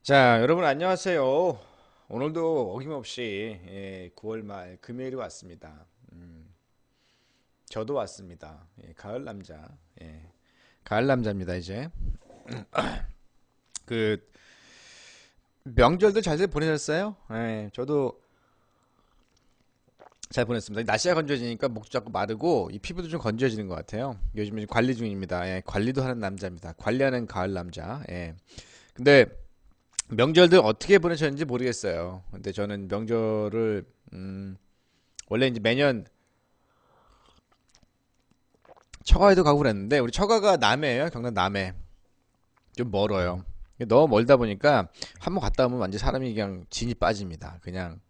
자, 여러분 안녕하세요. 오늘도 어김없이 9월 말 금요일이 왔습니다. 저도 왔습니다. 가을 남자. 가을 남자입니다, 이제. 그 명절도 잘들 보내셨어요? 저도 잘 보냈습니다. 날씨가 건조해지니까 목도 자꾸 마르고 이 피부도 좀 건조해지는 것 같아요. 요즘은 관리 중입니다. 관리도 하는 남자입니다. 관리하는 가을 남자. 근데 명절들 어떻게 보내셨는지 모르겠어요. 근데 저는 명절을 원래 이제 매년 처가에도 가고 그랬는데 우리 처가가 남해예요. 경남 남해. 좀 멀어요. 너무 멀다 보니까 한번 갔다 오면 완전 사람이 그냥 진이 빠집니다. 그냥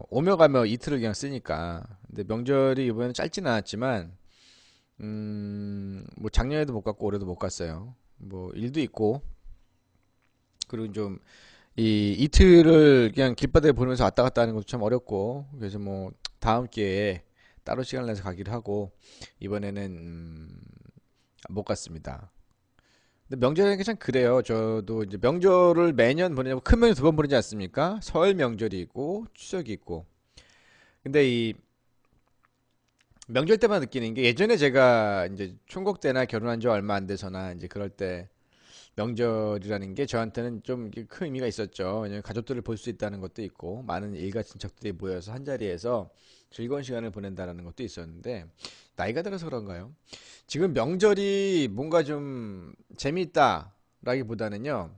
오며 가며 이틀을 그냥 쓰니까. 근데 명절이 이번에는 짧지는 않았지만 뭐 작년에도 못 갔고 올해도 못 갔어요. 뭐 일도 있고 그리고 좀 이 이틀을 그냥 길바닥에 보면서 왔다 갔다 하는 것도 참 어렵고 그래서 뭐 다음 기회에 따로 시간을 내서 가기로 하고 이번에는 못 갔습니다. 근데 명절이라는 게 참 그래요. 저도 이제 명절을 매년 보내고 큰 명절 두 번 보내지 않습니까? 설 명절이 있고 추석이 있고. 근데 이 명절 때만 느끼는 게 예전에 제가 이제 총각 때나 결혼한 지 얼마 안 돼서나 이제 그럴 때 명절이라는 게 저한테는 좀 큰 의미가 있었죠. 왜냐면 가족들을 볼 수 있다는 것도 있고, 많은 일가 친척들이 모여서 한 자리에서 즐거운 시간을 보낸다는 것도 있었는데, 나이가 들어서 그런가요? 지금 명절이 뭔가 좀 재미있다라기보다는요,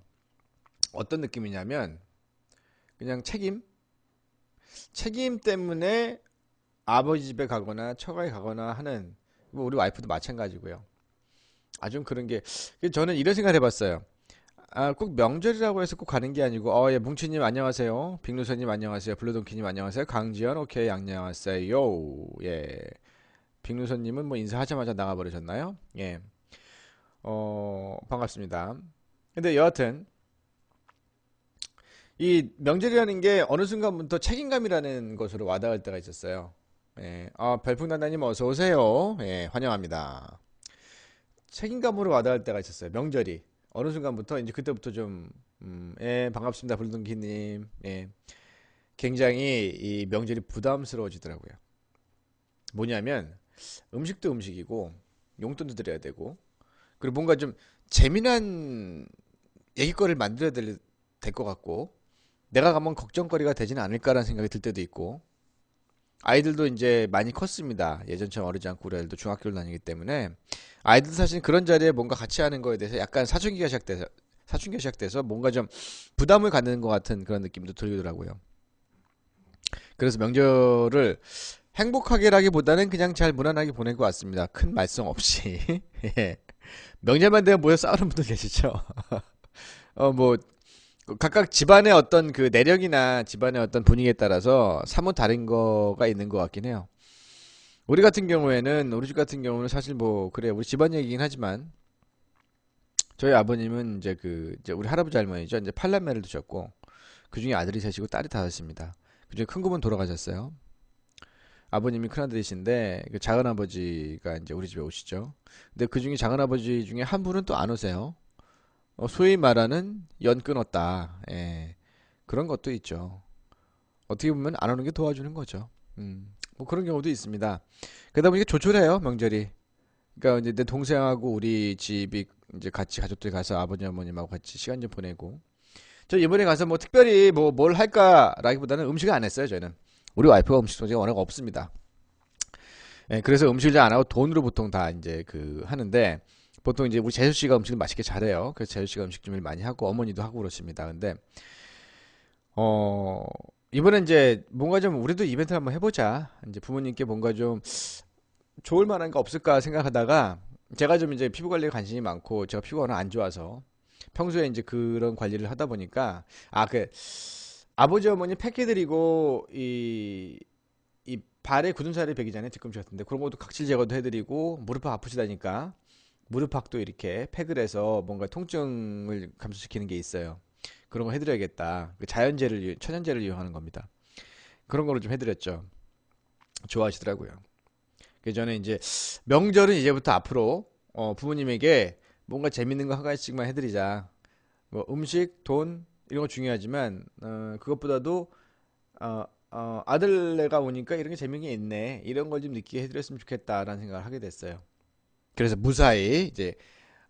어떤 느낌이냐면, 그냥 책임 때문에 아버지 집에 가거나 처가에 가거나 하는, 뭐 우리 와이프도 마찬가지고요. 좀 그런 게, 저는 이런 생각을 해봤어요. 꼭 명절이라고 해서 꼭 가는 게 아니고, 예, 뭉치님 안녕하세요. 빅루서님 안녕하세요. 블루동키님 안녕하세요. 강지연, 오케이, 안녕하세요. 예. 빅루서님은 뭐 인사하자마자 나가버리셨나요? 예. 반갑습니다. 근데 여하튼, 이 명절이라는 게 어느 순간부터 책임감이라는 것으로 와닿을 때가 있었어요. 예. 별풍단다님 어서 오세요. 예, 환영합니다. 책임감으로 와닿을 때가 있었어요. 명절이. 어느 순간부터 이제 그때부터 좀 반갑습니다. 불등기님. 굉장히 이 명절이 부담스러워지더라고요. 뭐냐면 음식도 음식이고 용돈도 드려야 되고 그리고 뭔가 좀 재미난 얘기거리를 만들어야 될 것 같고 내가 가면 걱정거리가 되지는 않을까라는 생각이 들 때도 있고 아이들도 이제 많이 컸습니다. 예전처럼 어리지 않고 우리 아이들도 중학교를 다니기 때문에 아이들도 사실 그런 자리에 뭔가 같이 하는 거에 대해서 약간 사춘기가 시작돼서 뭔가 좀 부담을 갖는 것 같은 그런 느낌도 들더라고요. 그래서 명절을 행복하게라기보다는 그냥 잘 무난하게 보내고 왔습니다. 큰 말썽 없이. 예. 명절만 되면 모여 싸우는 분들 계시죠? 뭐 각각 집안의 어떤 그 내력이나 집안의 어떤 분위기에 따라서 사뭇 다른 거가 있는 것 같긴 해요. 우리 집 같은 경우는 사실 뭐 그래 우리 집안 얘기긴 하지만 저희 아버님은 이제 우리 할아버지 할머니죠. 이제 팔남매를 두셨고 그중에 아들이 셋이고 딸이 다섯입니다. 그중에 큰 분은 돌아가셨어요. 아버님이 큰아들이신데 그 작은아버지가 이제 우리 집에 오시죠. 근데 그중에 작은아버지 중에 한 분은 또 안 오세요. 소위 말하는 연 끊었다. 예. 그런 것도 있죠. 어떻게 보면 안 오는 게 도와주는 거죠. 뭐 그런 경우도 있습니다. 그러다 보니까 조촐해요, 명절이. 그러니까 이제 내 동생하고 우리 집이 이제 같이 가족들 가서 아버지 어머님하고 같이 시간 좀 보내고. 저 이번에 가서 뭐 특별히 뭐 뭘 할까라기보다는 음식을 안 했어요, 저는. 우리 와이프가 음식 성재가 워낙 없습니다. 그래서 음식을 잘 안 하고 돈으로 보통 다 이제 그 하는데 보통 이제 우리 재수 씨가 음식을 맛있게 잘해요. 그래서 재수 씨가 음식 준비를 많이 하고 어머니도 하고 그렇습니다. 근데 어 이번에 이제 뭔가 좀 우리도 이벤트 한번 해보자. 이제 부모님께 뭔가 좀 좋을 만한 거 없을까 생각하다가 제가 좀 이제 피부 관리에 관심이 많고 제가 피부가 워낙 안 좋아서 평소에 이제 그런 관리를 하다 보니까 그 아버지 어머니 팩 해드리고 이 발에 굳은 살이 배기잖아요 뒤꿈치 같은데 그런 것도 각질 제거도 해드리고 무릎 아프시다니까 무릎팍도 이렇게 팩을 해서 뭔가 통증을 감소시키는 게 있어요. 그런 거 해드려야겠다. 그 천연제를 이용하는 겁니다. 그런 거를 좀 해드렸죠. 좋아하시더라고요. 그 전에 이제 명절은 이제부터 앞으로 부모님에게 뭔가 재밌는 거 한 가지씩만 해드리자. 뭐 음식, 돈 이런 거 중요하지만 그것보다도 아들네가 오니까 이런 게 재미가 있네. 이런 걸 좀 느끼게 해드렸으면 좋겠다라는 생각을 하게 됐어요. 그래서 무사히 이제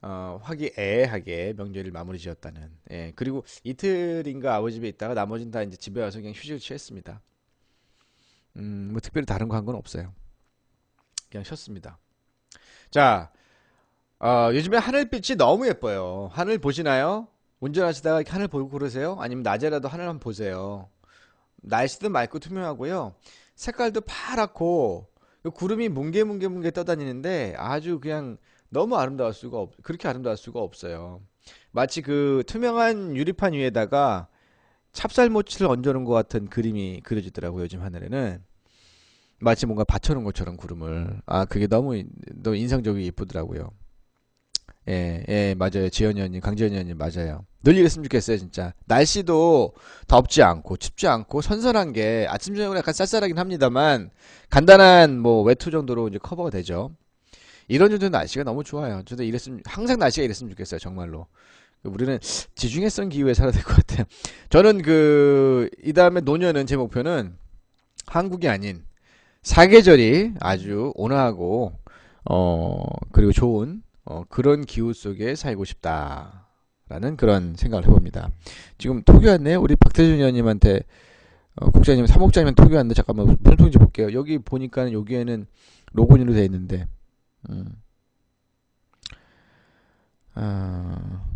화기애애하게 명절을 마무리 지었다는. 예. 그리고 이틀인가 아버지 집에 있다가 나머지는 다 이제 집에 와서 그냥 휴식을 취했습니다. 뭐 특별히 다른 거 한 건 없어요. 그냥 쉬었습니다. 자, 요즘에 하늘빛이 너무 예뻐요. 하늘 보시나요? 운전하시다가 하늘 보고 그러세요? 아니면 낮에라도 하늘 한번 보세요. 날씨도 맑고 투명하고요. 색깔도 파랗고 구름이 뭉게뭉게 떠다니는데 아주 그냥 너무 아름다울 수가 그렇게 아름다울 수가 없어요. 마치 그 투명한 유리판 위에다가 찹쌀모치를 얹어놓은 것 같은 그림이 그려지더라고요. 요즘 하늘에는 마치 뭔가 받쳐놓은 것처럼 구름을. 그게 너무 인상적이고 예쁘더라고요. 예, 예, 맞아요. 지연이 언니, 강지연이 언니, 맞아요. 늘 이랬으면 좋겠어요, 진짜. 날씨도 덥지 않고, 춥지 않고, 선선한 게, 아침, 저녁은 약간 쌀쌀하긴 합니다만, 간단한, 뭐, 외투 정도로 이제 커버가 되죠. 이런 정도 날씨가 너무 좋아요. 저도 항상 날씨가 이랬으면 좋겠어요, 정말로. 우리는 지중해성 기후에 살아야 될 것 같아요. 저는 이 다음에 노년은 제 목표는 한국이 아닌, 사계절이 아주 온화하고, 그리고 좋은, 그런 기후 속에 살고 싶다라는 그런 생각을 해봅니다. 지금 톡이 왔네요. 우리 박태준 의원님한테 국장님, 사목장님한테 톡이 왔는데 잠깐만 무슨 톡인지 볼게요. 여기 보니까 여기에는 로그인으로 되어 있는데, 음, 아,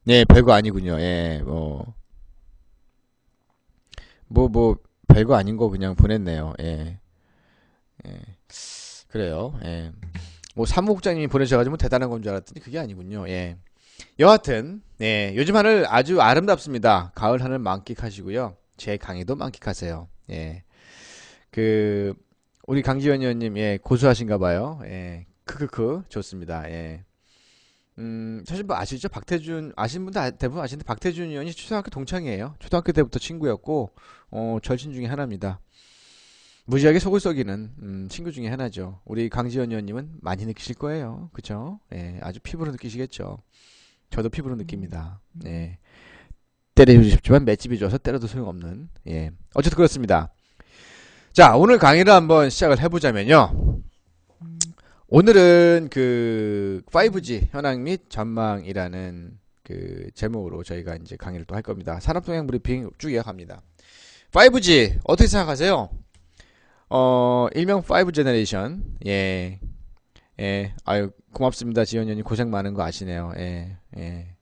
네, 별거 아니군요. 예, 별거 아닌 거 그냥 보냈네요. 예, 예, 그래요. 예. 뭐 사무국장님이 보내셔가지고 대단한 건 줄 알았더니 그게 아니군요. 예. 여하튼 요즘 하늘 아주 아름답습니다. 가을 하늘 만끽하시고요. 제 강의도 만끽하세요. 예. 그 우리 강지현 의원님 고수하신가 봐요. 예. 크크크 좋습니다. 예. 사실 뭐 아시죠? 박태준 아시는 분들 대부분 아시는데 박태준 의원이 초등학교 동창이에요. 초등학교 때부터 친구였고 절친 중에 하나입니다. 무지하게 속을 썩이는 친구 중에 하나죠. 우리 강지현 의원님은 많이 느끼실 거예요. 그쵸? 예, 아주 피부로 느끼시겠죠. 저도 피부로 느낍니다. 예. 때려주고 싶지만 맷집이 좋아서 때려도 소용없는. 예. 어쨌든 그렇습니다. 자, 오늘 강의를 한번 시작을 해보자면요. 오늘은 5G 현황 및 전망이라는 제목으로 저희가 이제 강의를 또 할 겁니다. 산업동향 브리핑 쭉 이어갑니다. 5G 어떻게 생각하세요? 일명 5 제너레이션. 예. 예. 아유, 고맙습니다. 지현 의원님 고생 많은 거 아시네요. 예. 예.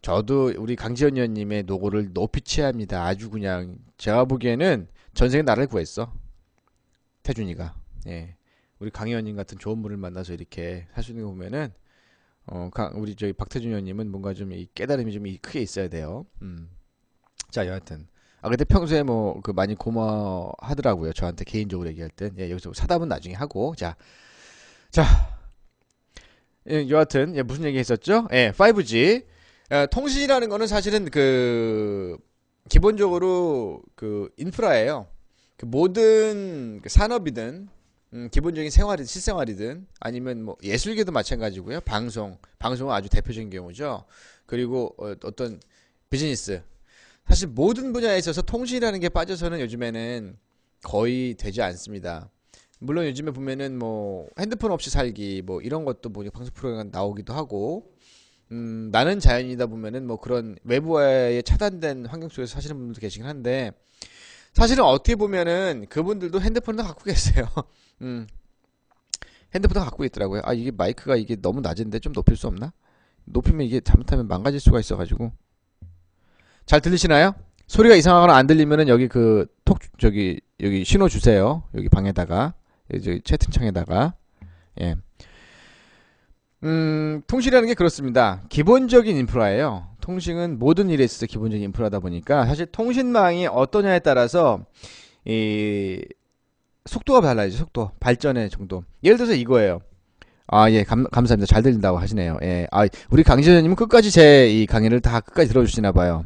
저도 우리 강지현 의원님의 노고를 높이 취합니다. 아주 그냥 제가 보기에는 전생에 나를 구했어. 태준이가. 예. 우리 강 의원님 같은 좋은 분을 만나서 이렇게 할 수 있는 거 보면은 우리 저희 박태준 의원님은 뭔가 좀 이 깨달음이 좀 크게 있어야 돼요. 자, 여하튼 근데 평소에 많이 고마워하더라고요. 저한테 개인적으로 얘기할 땐. 예, 여기서 사담은 나중에 하고. 자, 여하튼, 무슨 얘기 했었죠? 예, 5G. 통신이라는 거는 사실은 기본적으로 인프라예요. 모든 산업이든, 기본적인 실생활이든, 아니면 뭐 예술계도 마찬가지고요. 방송은 아주 대표적인 경우죠. 그리고 어떤 비즈니스. 사실 모든 분야에 있어서 통신이라는 게 빠져서는 요즘에는 거의 되지 않습니다. 물론 요즘에 보면은 뭐 핸드폰 없이 살기 뭐 이런 것도 뭐 방송 프로그램 나오기도 하고 나는 자연이다 보면은 뭐 그런 외부와의 차단된 환경 속에서 사시는 분들도 계시긴 한데 사실은 어떻게 보면은 그분들도 핸드폰을 갖고 계세요. 핸드폰을 갖고 있더라고요. 이게 마이크가 이게 너무 낮은데 좀 높일 수 없나? 높이면 이게 잘못하면 망가질 수가 있어가지고 잘 들리시나요? 소리가 이상하거나 안 들리면은 여기 여기 신호 주세요. 여기 방에다가 여기 채팅창에다가 예. 통신이라는 게 그렇습니다. 기본적인 인프라예요. 통신은 모든 일에 있어서 기본적인 인프라다 보니까 사실 통신망이 어떠냐에 따라서 이 속도가 달라지죠. 속도, 발전의 정도. 예를 들어서 이거예요. 예, 감사합니다. 잘 들린다고 하시네요. 예. 우리 강지현님은 끝까지 제 이 강의를 다 끝까지 들어주시나 봐요.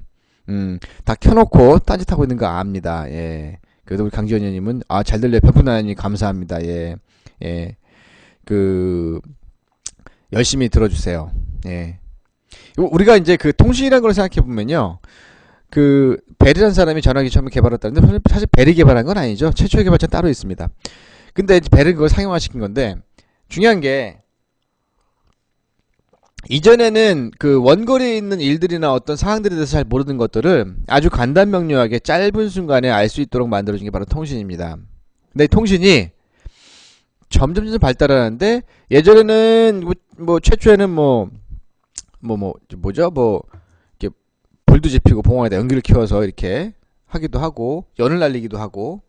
다 켜놓고 딴짓하고 있는 거 압니다. 예. 그래도 우리 강지현님은 잘 들려요. 별풍나님 감사합니다. 예. 예. 열심히 들어주세요. 예. 우리가 이제 그 통신이라는 걸 생각해 보면요. 그 벨이라는 사람이 전화기 처음에 개발했다는데 사실 벨이 개발한 건 아니죠. 최초의 개발자는 따로 있습니다. 근데 벨은 그걸 상용화시킨 건데 중요한 게 이전에는 그 원거리에 있는 일들이나 어떤 상황들에 대해서 잘 모르는 것들을 아주 간단 명료하게 짧은 순간에 알 수 있도록 만들어준 게 바로 통신입니다. 근데 이 통신이 점점 발달하는데 예전에는 뭐 최초에는 뭐죠? 이렇게 불도 지피고 봉황에다 연기를 키워서 이렇게 하기도 하고 연을 날리기도 하고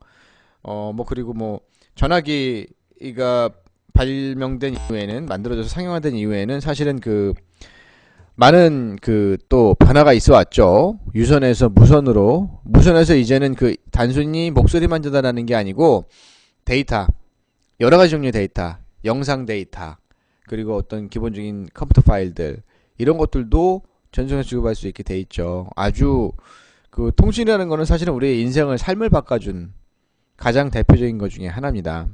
그리고 전화기가 발명된 이후에는 만들어져서 상용화된 이후에는 사실은 그 많은 그 또 변화가 있어 왔죠. 유선에서 무선에서 이제는 그 단순히 목소리만 전달하는 게 아니고 데이터 여러 가지 종류의 데이터, 영상 데이터 그리고 어떤 기본적인 컴퓨터 파일들 이런 것들도 전송해서 주고받을 수 있게 돼 있죠. 아주 그 통신이라는 거는 사실은 우리의 인생을 삶을 바꿔준 가장 대표적인 것 중에 하나입니다.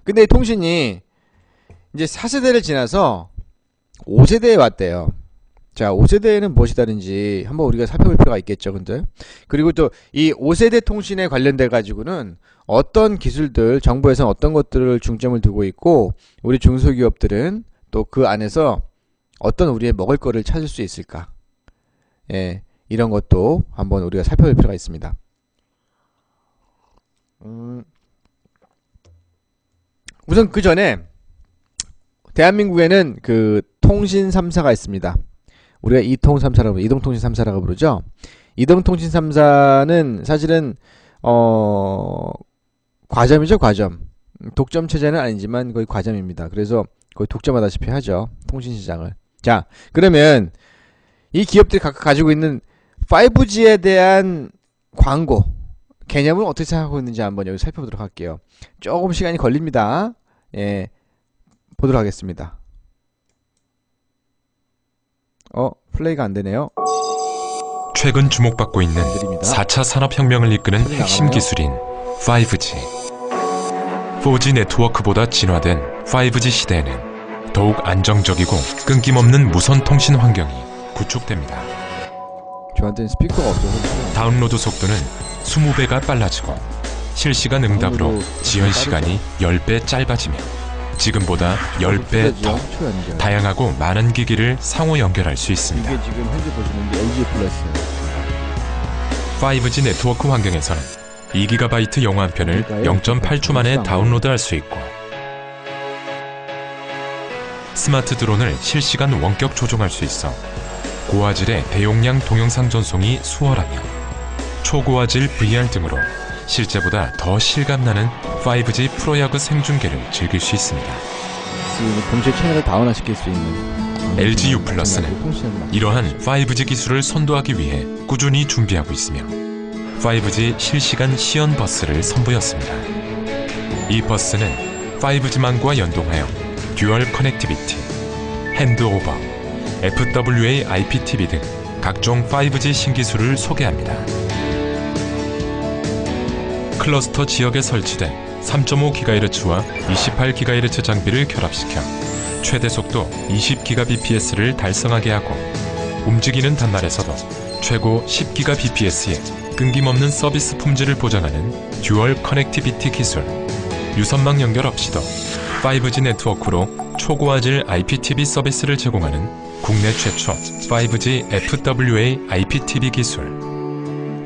근데 이 통신이 이제 4세대를 지나서 5세대에 왔대요. 자, 5세대에는 무엇이 다른지 한번 우리가 살펴볼 필요가 있겠죠, 근데. 그리고 또 이 5세대 통신에 관련돼 가지고는 어떤 기술들, 정부에서는 어떤 것들을 중점을 두고 있고, 우리 중소기업들은 또 그 안에서 어떤 우리의 먹을 거를 찾을 수 있을까? 예, 이런 것도 한번 우리가 살펴볼 필요가 있습니다. 우선 그 전에 대한민국에는 그 통신 3사가 있습니다. 우리가 이동통신 3사라고 부르죠. 이동통신 3사는 사실은 과점이죠, 과점. 독점 체제는 아니지만 거의 과점입니다. 그래서 거의 독점하다시피 하죠, 통신 시장을. 자, 그러면 이 기업들이 각각 가지고 있는 5G에 대한 광고 개념을 어떻게 생각하고 있는지 한번 여기 살펴보도록 할게요. 조금 시간이 걸립니다. 예, 보도록 하겠습니다. 플레이가 안 되네요. 최근 주목받고 있는 4차 산업혁명을 이끄는 핵심 기술인 5G. 4G 네트워크보다 진화된 5G 시대에는 더욱 안정적이고 끊김없는 무선 통신 환경이 구축됩니다. 저한테는 스피커가 없어서 다운로드 속도는 20배가 빨라지고 실시간 응답으로 지연 시간이 10배 짧아지며 지금보다 10배 더 다양하고 많은 기기를 상호 연결할 수 있습니다. 이게 지금 현재 보시는 게 LG 플러스예요. 5G 네트워크 환경에서는 2GB 영화 한 편을 0.8초 만에 다운로드할 수 있고 스마트 드론을 실시간 원격 조종할 수 있어 고화질의 대용량 동영상 전송이 수월하며 초고화질 VR 등으로 실제보다 더 실감나는 5G 프로야구 생중계를 즐길 수 있습니다. 동시에 채널을 다운화시킬 수 있는 LG U+는 이러한 5G 기술을 선도하기 위해 꾸준히 준비하고 있으며 5G 실시간 시연 버스를 선보였습니다. 이 버스는 5G망과 연동하여 듀얼 커넥티비티, 핸드오버, FWA IPTV 등 각종 5G 신기술을 소개합니다. 클러스터 지역에 설치된 3.5GHz와 28GHz 장비를 결합시켜 최대 속도 20GBps를 달성하게 하고 움직이는 단말에서도 최고 10GBps의 끊김없는 서비스 품질을 보장하는 듀얼 커넥티비티 기술, 유선망 연결 없이도 5G 네트워크로 초고화질 IPTV 서비스를 제공하는 국내 최초 5G FWA IPTV 기술.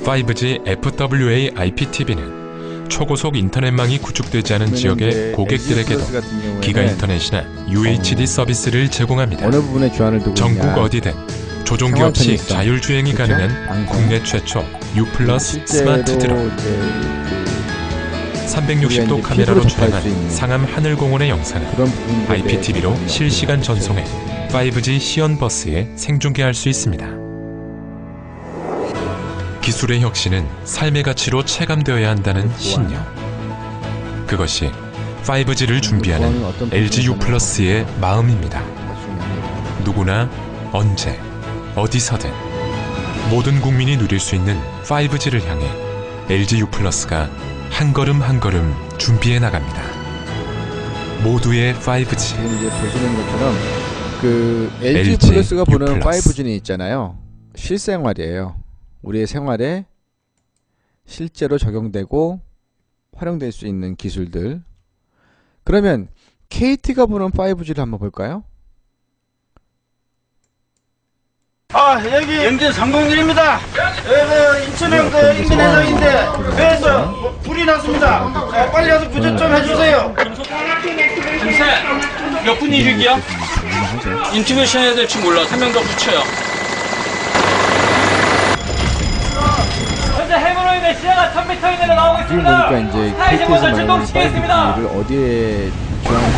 5G FWA IPTV는 초고속 인터넷망이 구축되지 않은 지역의 고객들에게도 기가 인터넷이나 UHD 서비스를 제공합니다. 어느 부분에 주안을 두고 전국 어디든 조종기 없이 자율주행이 가능한 국내 최초 U+ 스마트 드론. 360도 카메라로 촬영한 상암 하늘공원의 영상을 IPTV로 실시간 전송해 5G 시연 버스에 생중계할 수 있습니다. 기술의 혁신은 삶의 가치로 체감되어야 한다는 신념. 그것이 5G를 준비하는 LG U+의 마음입니다. 누구나 언제 어디서든 모든 국민이 누릴 수 있는 5G를 향해 LG U+가 한 걸음 한 걸음 준비해 나갑니다. 모두의 5G. 지금 이제 보시는 것처럼 그 LG LG 플러스가 보는 U+. 5G는 있잖아요. 실생활이에요. 우리의 생활에 실제로 적용되고 활용될 수 있는 기술들. 그러면 KT가 보는 5G를 한번 볼까요? 여기 영진 301입니다. 인천에서 인근 해상인데 배에서 불이 났습니다. 빨리 가서 구조 좀 해주세요. 몇 분 일이야? 인투베이션 해야 될지 몰라. 3명 더 붙여요. 현재 해머로인의 시야가 1000m 이내로 나오고 지금 있습니다. 보니까 이제 스타이시 모션 KT에서 말하는 출동시키겠습니다. 5G를 어디에 주황을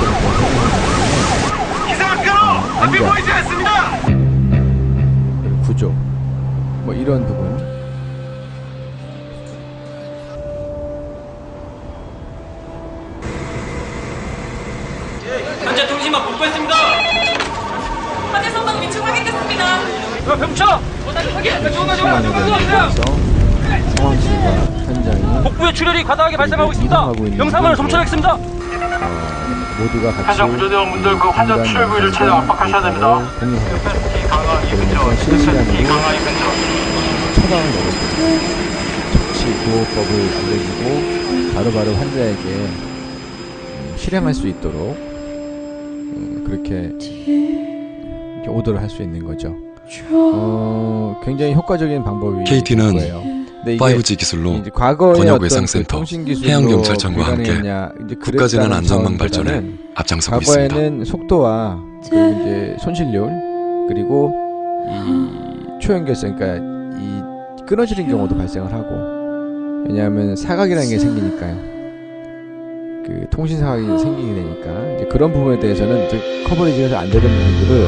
이상학교로 앞이 보이지 않습니다. 구조 뭐 이런 부분. 현재 통신망 복구했습니다. 화재 선박 위치 확인됐습니다. 멈춰! 확인! 상황에 대해서 상황실과 현장이 복부의 출혈이 과다하게 발생하고 있습니다. 이동하고 있는 영상을 중이고요. 첨출하겠습니다. 모두가 같이 현장 구조대원분들 그 환자 출혈 부위를 최대한 압박하셔야 됩니다. 그러면서 실시간으로 처방을 내려주고 처치 구호법을 알려주고 바로바로 환자에게 실행할 수 있도록 그렇게 이렇게 오더를 할 수 있는 거죠. 굉장히 효과적인 방법이 KT는 거예요. 근데 이게 5G 기술로 이제 과거의 번역 어떤 외상센터, 그 통신기술로 해양경찰청과 함께 불가능했냐, 이제 국가재난 그랬다는 안전망 발전에 차원보다는 앞장서고 있습니다. 과거에는 속도와 그리고 이제 손실률 그리고 이 초연결성, 그러니까 이 끊어지는 경우도 발생을 하고, 왜냐하면 사각이라는 게 생기니까요. 그 통신 사각이 생기게 되니까 이제 그런 부분에 대해서는 이제 커버리지가 안 되는 부분들을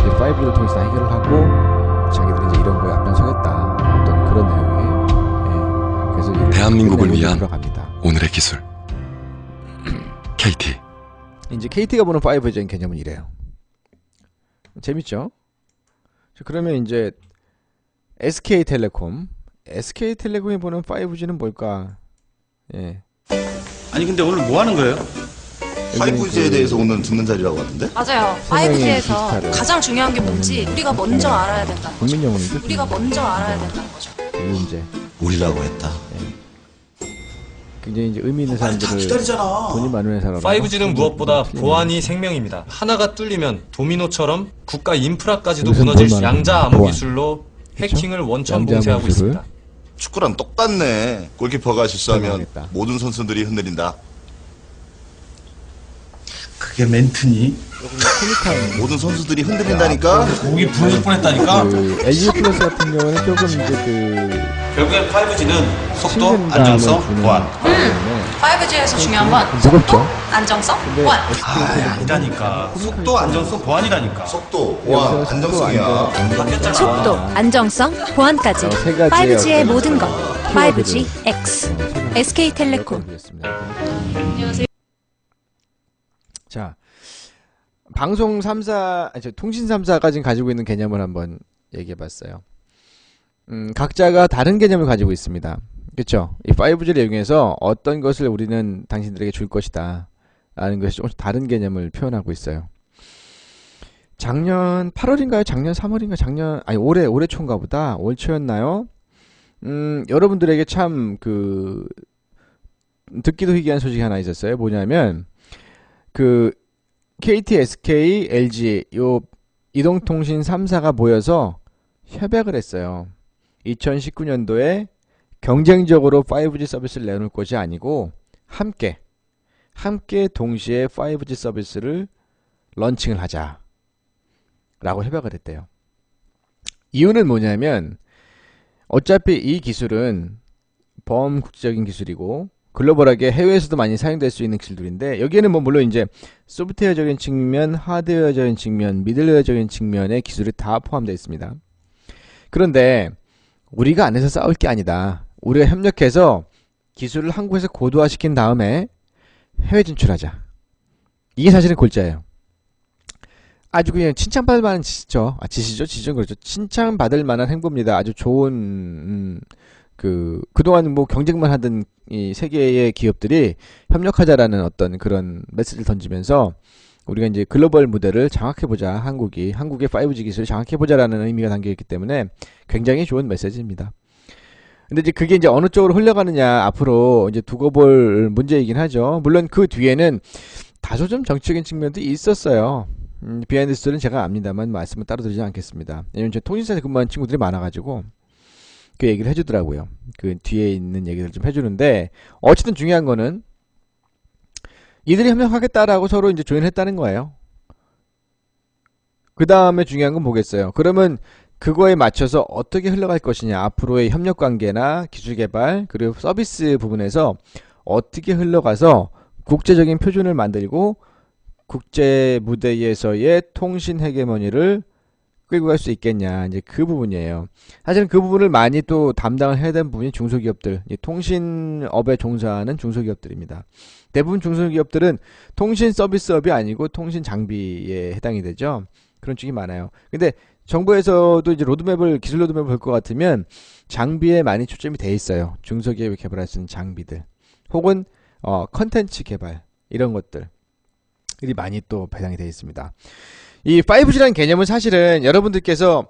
이제 5G를 통해서 다 해결을 하고 자기들이 이제 이런 거에 앞장서겠다 어떤 그런 내용의 그래서 이제 대한민국을 그 내용으로 위한 들어갑니다. 오늘의 기술 KT. 이제 KT가 보는 5G적인 개념은 이래요. 재밌죠? 자, 그러면 이제 SK텔레콤이 보는 5G는 뭘까? 예. 아니 근데 오늘 뭐 하는 거예요? 5G에 대해서 오늘 듣는 자리라고 하던데? 맞아요. 설명이 5G에서 비슷하대요. 가장 중요한 게 뭔지 우리가 먼저 알아야 된다는 거죠. 국민 영웅이죠. 우리가 먼저 알아야 된다는 거죠. 문제. 우리라고 했다. 굉장히 이제 의미 있는 사람들을 돈이 많은 회사라고. 5G는 무엇보다 틀리네. 보안이 생명입니다. 하나가 뚫리면 도미노처럼 국가 인프라까지도 무슨 무너질 보안? 양자 암호 보안. 기술로 그쵸? 해킹을 원천 양자 봉쇄하고 암호 기술. 있습니다. 축구랑 똑같네. 골키퍼가 실수하면 설명했다. 모든 선수들이 흔들린다. 그게 멘트니? 코믹한 모든 선수들이 흔들린다니까? 목이 부러질 뻔했다니까? 그 LG 플러스 같은 경우는 조금 이제 그 결국엔 5G는 속도, 친근감을 안정성, 주는 보안. 거기 때문에 5G에서 중요한 건 무겁죠. 속도, 안정성, 근데 보안. 아니라니까. 속도, 안정성, 보안이라니까. 속도, 보안, 여기서 안정성이야. 바뀌었잖아. 속도, 안정성, 보안까지 세 가지의 5G의 어떤 모든 것 키워드를 5G X SK텔레콤. 안녕하세요. 자, 방송 3사, 통신 3사가 지금 가지고 있는 개념을 한번 얘기해봤어요. 각자가 다른 개념을 가지고 있습니다. 그렇죠? 이 5G를 이용해서 어떤 것을 우리는 당신들에게 줄 것이다 라는 것이 조금씩 다른 개념을 표현하고 있어요. 작년 8월인가요? 작년 3월인가? 올해 초인가 보다. 올 초였나요? 여러분들에게 참 듣기도 희귀한 소식이 하나 있었어요. 뭐냐면 KT, SK, LG 요 이동통신 3사가 모여서 협약을 했어요. 2019년도에 경쟁적으로 5G 서비스를 내놓을 것이 아니고 함께 동시에 5G 서비스를 런칭을 하자 라고 협약을 했대요. 이유는 뭐냐면 어차피 이 기술은 범국제적인 기술이고 글로벌하게 해외에서도 많이 사용될 수 있는 기술들인데, 여기에는 뭐 물론 이제 소프트웨어적인 측면, 하드웨어적인 측면, 미들웨어적인 측면의 기술이 다 포함되어 있습니다. 그런데 우리가 안에서 싸울 게 아니다. 우리가 협력해서 기술을 한국에서 고도화시킨 다음에 해외 진출하자. 이게 사실은 골자예요. 아주 그냥 칭찬받을 만한 짓이죠. 짓이죠. 그렇죠. 칭찬받을 만한 행보입니다. 아주 좋은 그동안 뭐 경쟁만 하던 이 세계의 기업들이 협력하자라는 어떤 그런 메시지를 던지면서 우리가 이제 글로벌 무대를 장악해보자. 한국의 5G 기술을 장악해보자라는 의미가 담겨있기 때문에 굉장히 좋은 메시지입니다. 근데 이제 그게 이제 어느 쪽으로 흘러가느냐 앞으로 이제 두고 볼 문제이긴 하죠. 물론 그 뒤에는 다소 좀 정치적인 측면도 있었어요. 비하인드 스토리는 제가 압니다만 말씀을 따로 드리지 않겠습니다. 왜냐면 제 통신사에서 근무하는 친구들이 많아가지고 그 얘기를 해주더라고요. 그 뒤에 있는 얘기를 좀 해주는데 어쨌든 중요한 거는 이들이 협력하겠다라고 서로 이제 조율했다는 거예요. 그 다음에 중요한 건 뭐겠어요? 그러면 그거에 맞춰서 어떻게 흘러갈 것이냐, 앞으로의 협력 관계나 기술 개발 그리고 서비스 부분에서 어떻게 흘러가서 국제적인 표준을 만들고 국제 무대에서의 통신 헤게모니를 끌고 갈 수 있겠냐, 이제 그 부분이에요. 사실은 그 부분을 많이 또 담당을 해야 되는 부분이 중소기업들, 통신업에 종사하는 중소기업들입니다. 대부분 중소기업들은 통신 서비스업이 아니고 통신 장비에 해당이 되죠. 그런 쪽이 많아요. 근데 정부에서도 이제 기술 로드맵을 볼 것 같으면 장비에 많이 초점이 돼 있어요. 중소기업이 개발할 수 있는 장비들 혹은 컨텐츠 개발 이런 것들이 많이 또 배당이 되어 있습니다. 이 5G라는 개념은 사실은 여러분들께서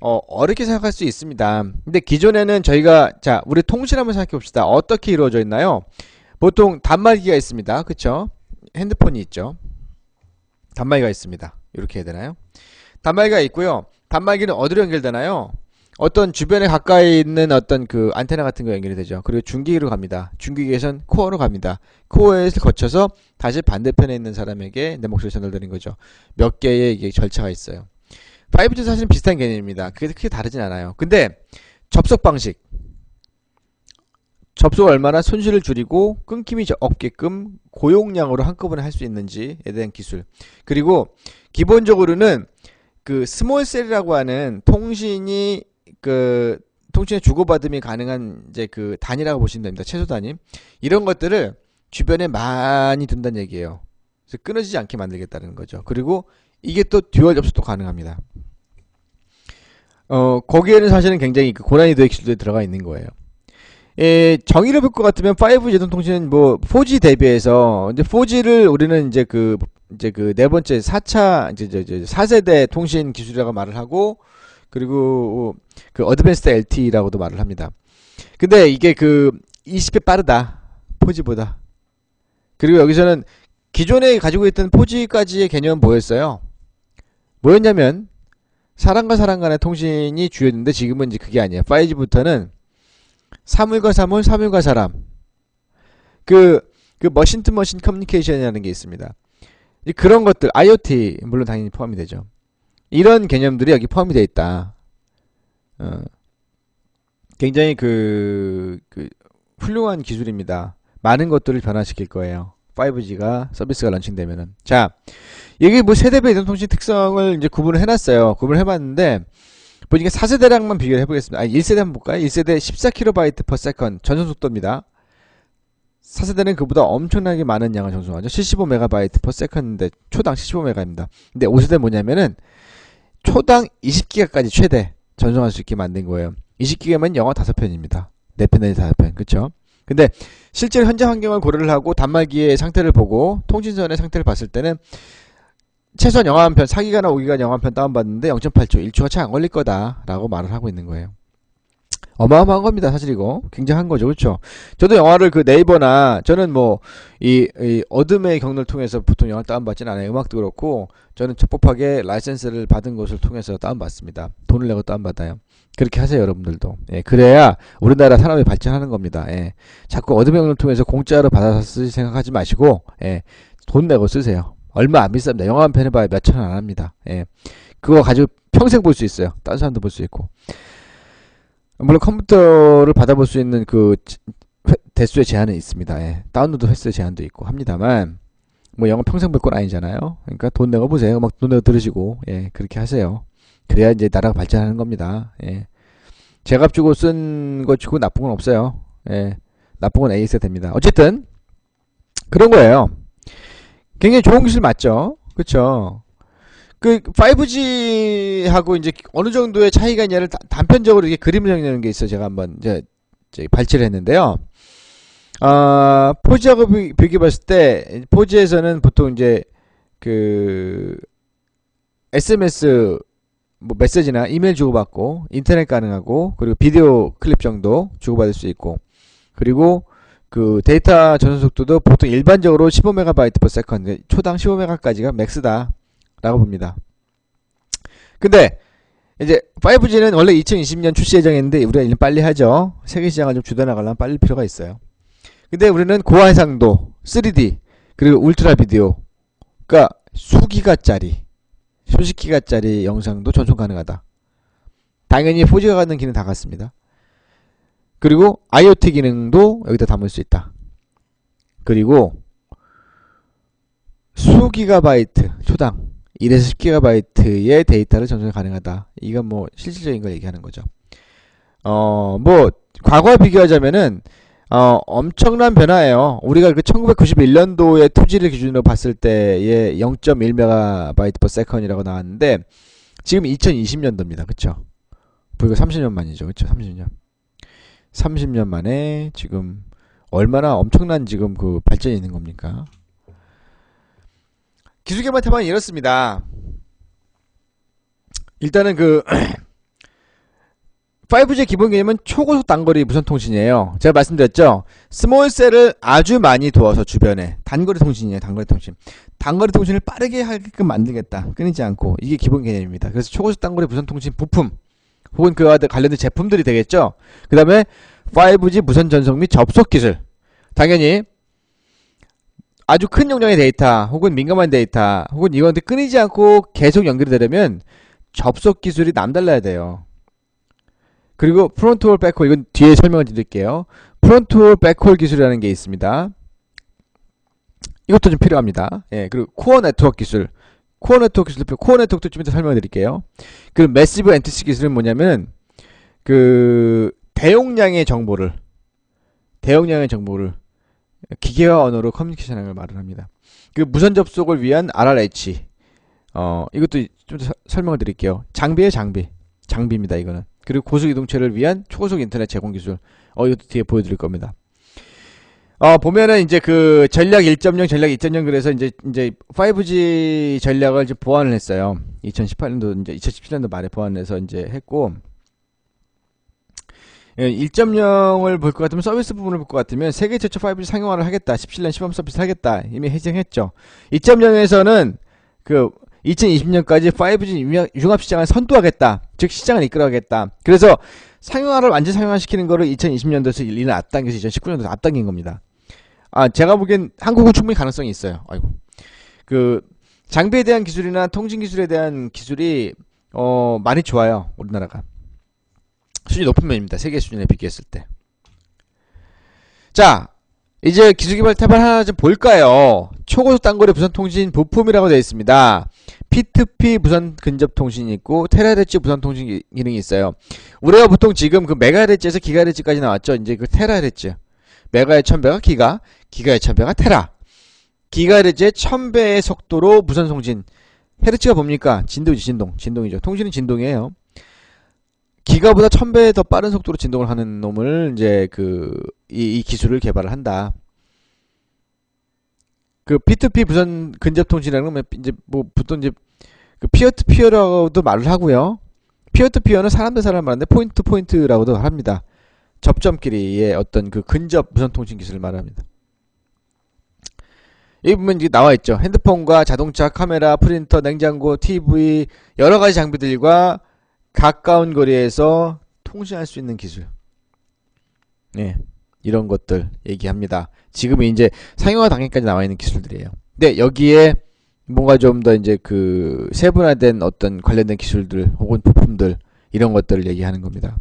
어렵게 생각할 수 있습니다. 근데 기존에는 저희가 우리 통신 한번 생각해 봅시다. 어떻게 이루어져 있나요? 보통 단말기가 있습니다. 그쵸? 핸드폰이 있죠. 단말기가 있습니다. 이렇게 해야 되나요? 단말기가 있고요. 단말기는 어디로 연결되나요? 어떤 주변에 가까이 있는 어떤 그 안테나 같은 거 연결이 되죠. 그리고 중기기로 갑니다. 중기기에선 코어로 갑니다. 코어에서 거쳐서 다시 반대편에 있는 사람에게 내 목소리 전달되는 거죠. 몇 개의 이게 절차가 있어요. 5G 사실은 비슷한 개념입니다. 그게 크게 다르진 않아요. 근데 접속 방식, 접속을 얼마나 손실을 줄이고 끊김이 없게끔 고용량으로 한꺼번에 할 수 있는지에 대한 기술, 그리고 기본적으로는 그 스몰셀이라고 하는 통신의 주고받음이 가능한 이제 그 단위라고 보시면 됩니다. 최소 단위. 이런 것들을 주변에 많이 둔다는 얘기예요. 그래서 끊어지지 않게 만들겠다는 거죠. 그리고 이게 또 듀얼 접속도 가능합니다. 거기에는 사실은 굉장히 그 고난이도의 기술들이 들어가 있는 거예요. 정의를 볼 것 같으면 5G 이동통신은 뭐 4G 대비해서 이제 4G를 우리는 이제 그 네 번째 4세대 통신 기술이라고 말을 하고, 그리고 그 어드밴스드 LTE라고도 말을 합니다. 근데 이게 그 20배 빠르다, 4G보다. 그리고 여기서는 기존에 가지고 있던 4G까지의 개념은 뭐였어요? 뭐였냐면 사람과 사람 간의 통신이 주였는데 지금은 이제 그게 아니에요. 5G부터는 사물과 사물, 사물과 사람. 그 머신 투 머신 커뮤니케이션이라는 게 있습니다. 그런 것들, IoT 물론 당연히 포함이 되죠. 이런 개념들이 여기 포함이 되어 있다. 굉장히 훌륭한 기술입니다. 많은 것들을 변화시킬 거예요. 5G가 서비스가 런칭되면은. 자, 여기 뭐 세대별 이동통신 특성을 이제 구분을 해놨어요. 구분을 해봤는데 보니까 4세대랑만 비교를 해보겠습니다. 1세대 한번 볼까요? 1세대 14kb/s 전송 속도입니다. 4세대는 그보다 엄청나게 많은 양을 전송하죠. 75MB/s인데 초당 75MB입니다. 근데 5세대는 뭐냐면은 초당 20GB까지 최대 전송할 수 있게 만든 거예요. 20GB면 영화 5편입니다. 4편 내지 5편. 그쵸? 근데 실제로 현재 환경을 고려를 하고 단말기의 상태를 보고 통신선의 상태를 봤을 때는 최소한 영화 한 편, 4기가나 5기가 영화 한 편 다운받는데 0.8초, 1초가 채 안 걸릴 거다 라고 말을 하고 있는 거예요. 어마어마한 겁니다. 사실 이거 굉장한 거죠. 그렇죠? 저도 영화를 그 네이버나, 저는 뭐 이 어둠의 경로를 통해서 보통 영화를 다운받지는 않아요. 음악도 그렇고 저는 적법하게 라이센스를 받은 것을 통해서 다운받습니다. 돈을 내고 다운받아요. 그렇게 하세요, 여러분들도. 예, 그래야 우리나라 산업이 발전하는 겁니다. 예, 자꾸 어둠의 경로를 통해서 공짜로 받아서 쓰지 생각하지 마시고, 예, 돈 내고 쓰세요. 얼마 안 비쌉니다. 영화 한 편 해봐야 몇천 원 안 합니다. 예, 그거 가지고 평생 볼 수 있어요. 다른 사람도 볼 수 있고. 물론 컴퓨터를 받아볼 수 있는 그 대수의 제한은 있습니다. 예. 다운로드 횟수의 제한도 있고 합니다만 뭐 영화 평생 볼 건 아니잖아요. 그러니까 돈 내고 보세요. 막 돈 내고 들으시고, 예, 그렇게 하세요. 그래야 이제 나라가 발전하는 겁니다. 예. 제값 주고 쓴 거 치고 나쁜 건 없어요. 예. 나쁜 건 AS가 됩니다. 어쨌든 그런 거예요. 굉장히 좋은 기술 맞죠? 그쵸? 그 5G하고 이제 어느 정도의 차이가 있냐를 단편적으로 이렇게 그림을 정리하는 게 있어요. 제가 한번 이제 발췌를 했는데요. 4G하고 비교해 봤을 때 4G에서는 보통 이제 그 SMS 뭐 메시지나 이메일 주고받고 인터넷 가능하고 그리고 비디오 클립 정도 주고받을 수 있고 그리고 그 데이터 전송 속도도 보통 일반적으로 15MB/s 초당 15MB까지가 맥스다 라고 봅니다. 근데 이제 5G는 원래 2020년 출시 예정인데 우리가 1년 빨리 하죠. 세계 시장을 좀 주도해 나가려면 빨리 필요가 있어요. 근데 우리는 고해상도 3D 그리고 울트라 비디오 그러니까 수기가짜리 수십 기가짜리 영상도 전송 가능하다. 당연히 4G가 갖는 기능 다 같습니다. 그리고 IoT 기능도 여기다 담을 수 있다. 그리고 수기가바이트 초당 1에서 10기가바이트의 데이터를 전송 가능하다. 이건 뭐 실질적인 걸 얘기하는 거죠. 뭐 과거와 비교하자면은 엄청난 변화예요. 우리가 그 1991년도에 2G를 기준으로 봤을 때의 0.1MB/s이라고 나왔는데 지금 2020년도입니다. 그쵸? 불과 30년 만이죠. 그쵸? 30년 만에 지금 얼마나 엄청난 지금 그 발전이 있는 겁니까? 기술 개발 태반이 이렇습니다. 일단은 그 5G의 기본 개념은 초고속 단거리 무선 통신이에요. 제가 말씀드렸죠. 스몰셀을 아주 많이 두어서 주변에 단거리 통신이에요. 단거리 통신. 단거리 통신을 빠르게 하게끔 만들겠다. 끊이지 않고. 이게 기본 개념입니다. 그래서 초고속 단거리 무선 통신 부품 혹은 그와 관련된 제품들이 되겠죠. 그 다음에 5G 무선 전송 및 접속 기술. 당연히 아주 큰 용량의 데이터 혹은 민감한 데이터 혹은 이건데 끊이지 않고 계속 연결이 되려면 접속 기술이 남달라야 돼요. 그리고 프론트홀 백홀 이건 뒤에 설명을 드릴게요. 프론트홀 백홀 기술이라는 게 있습니다. 이것도 좀 필요합니다. 예, 그리고 코어 네트워크 기술. 코어 네트워크도 좀 이따 설명을 드릴게요. 그리고 매시브 엔티티 기술은 뭐냐면 그 대용량의 정보를 기계와 언어로 커뮤니케이션하는 걸 말을 합니다. 그 무선 접속을 위한 RRH 이것도 좀 설명을 드릴게요. 장비입니다. 이거는. 그리고 고속 이동체를 위한 초고속 인터넷 제공 기술. 이것도 뒤에 보여드릴 겁니다. 보면은 이제 그 전략 1.0, 전략 2.0 그래서 이제 5G 전략을 이제 보완을 했어요. 2018년도 이제 2017년도 말에 보완을 해서 이제 했고 1.0을 볼 것 같으면 서비스 부분을 볼 것 같으면 세계 최초 5G 상용화를 하겠다. 17년 시범 서비스를 하겠다. 이미 해정했죠. 2.0에서는 그 2020년까지 5G 융합시장을 선도하겠다. 즉 시장을 이끌어가겠다. 그래서 상용화를 완전 상용화시키는 거를 2020년도에서 1년 앞당겨서 2019년도에 앞당긴 겁니다. 제가 보기엔 한국은 충분히 가능성이 있어요. 아이고. 그 장비에 대한 기술이나 통신 기술에 대한 기술이 많이 좋아요. 우리나라가. 수준이 높은 면입니다. 세계 수준에 비교했을 때. 자, 이제 기술개발 탭을 하나 좀 볼까요? 초고속 단거리 무선 통신 부품이라고 되어 있습니다. P2P 무선 근접 통신이 있고 테라헤르츠 무선 통신 기능이 있어요. 우리가 보통 지금 그 메가헤르츠에서 기가헤르츠까지 나왔죠. 이제 그 테라헤르츠. 메가의 1000배가 기가, 기가의 1000배가 테라. 기가헤르츠의 1000배의 속도로 무선 통신. 헤르츠가 뭡니까? 진동이죠. 통신은 진동이에요. 기가보다 1000배 더 빠른 속도로 진동을 하는 놈을 이제 이 기술을 개발을 한다. 그 P2P 무선 근접 통신이라는 건 이제 뭐 보통 이제 그 피어투피어라고도 말을 하고요. 피어투피어는 사람 대 사람 말하는데 포인트 투 포인트라고도 합니다. 접점끼리의 어떤 그 근접 무선 통신 기술을 말합니다. 여기 보면 이제 나와 있죠. 핸드폰과 자동차, 카메라, 프린터, 냉장고, TV 여러 가지 장비들과 가까운 거리에서 통신할 수 있는 기술. 네, 이런 것들 얘기합니다. 지금은 이제 상용화 단계까지 나와 있는 기술들이에요. 근데 여기에 뭔가 좀 더 이제 그 세분화된 어떤 관련된 기술들 혹은 부품들 이런 것들을 얘기하는 겁니다.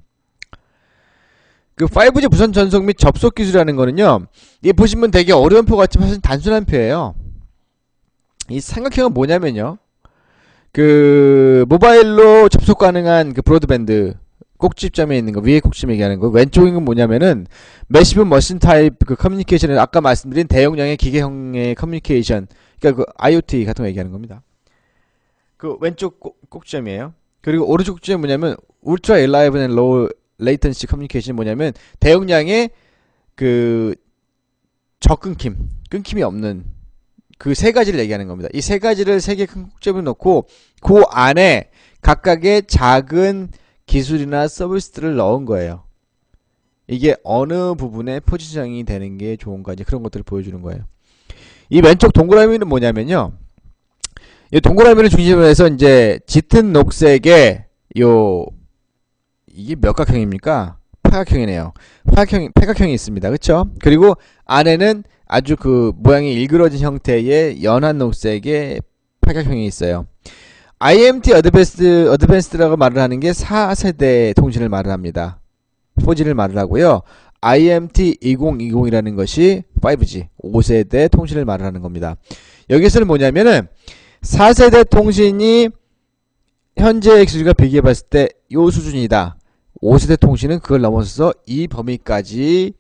그 5G 무선 전송 및 접속 기술이라는 거는요. 이 보시면 되게 어려운 표 같지만 사실 단순한 표예요. 이 삼각형은 뭐냐면요. 그 모바일로 접속 가능한 그 브로드밴드 꼭지점에 있는 거 위에 꼭지점 얘기하는 거 왼쪽인 건 뭐냐면은 매시브 머신 타입 그 커뮤니케이션을 아까 말씀드린 대용량의 기계형의 커뮤니케이션 그러니까 그 IoT 같은 거 얘기하는 겁니다. 그 왼쪽 꼭지점이에요. 그리고 오른쪽 꼭지점은 뭐냐면 울트라 릴라이블 앤 로우 레이턴시 커뮤니케이션이 뭐냐면 대용량의 그 끊김이 없는 그 세 가지를 얘기하는 겁니다. 이 세 가지를 세 개 큰 꼭지점에 놓고 그 안에 각각의 작은 기술이나 서비스들을 넣은 거예요. 이게 어느 부분에 포지셔닝이 되는 게 좋은가 이제 그런 것들을 보여주는 거예요. 이 왼쪽 동그라미는 뭐냐면요. 이 동그라미를 중심으로 해서 이제 짙은 녹색의 이게 몇 각형입니까? 팔각형이네요. 팔각형이 있습니다. 그쵸? 그리고 안에는 아주 그 모양이 일그러진 형태의 연한 녹색의 팔각형이 있어요. IMT 어드밴스드라고 말을 하는 게 4세대 통신을 말을 합니다. 4G를 말을 하고요. IMT 2020이라는 것이 5G, 5세대 통신을 말을 하는 겁니다. 여기서는 뭐냐면은 4세대 통신이 현재의 기술과 비교해 봤을 때 요 수준이다. 5세대 통신은 그걸 넘어서서 이 범위까지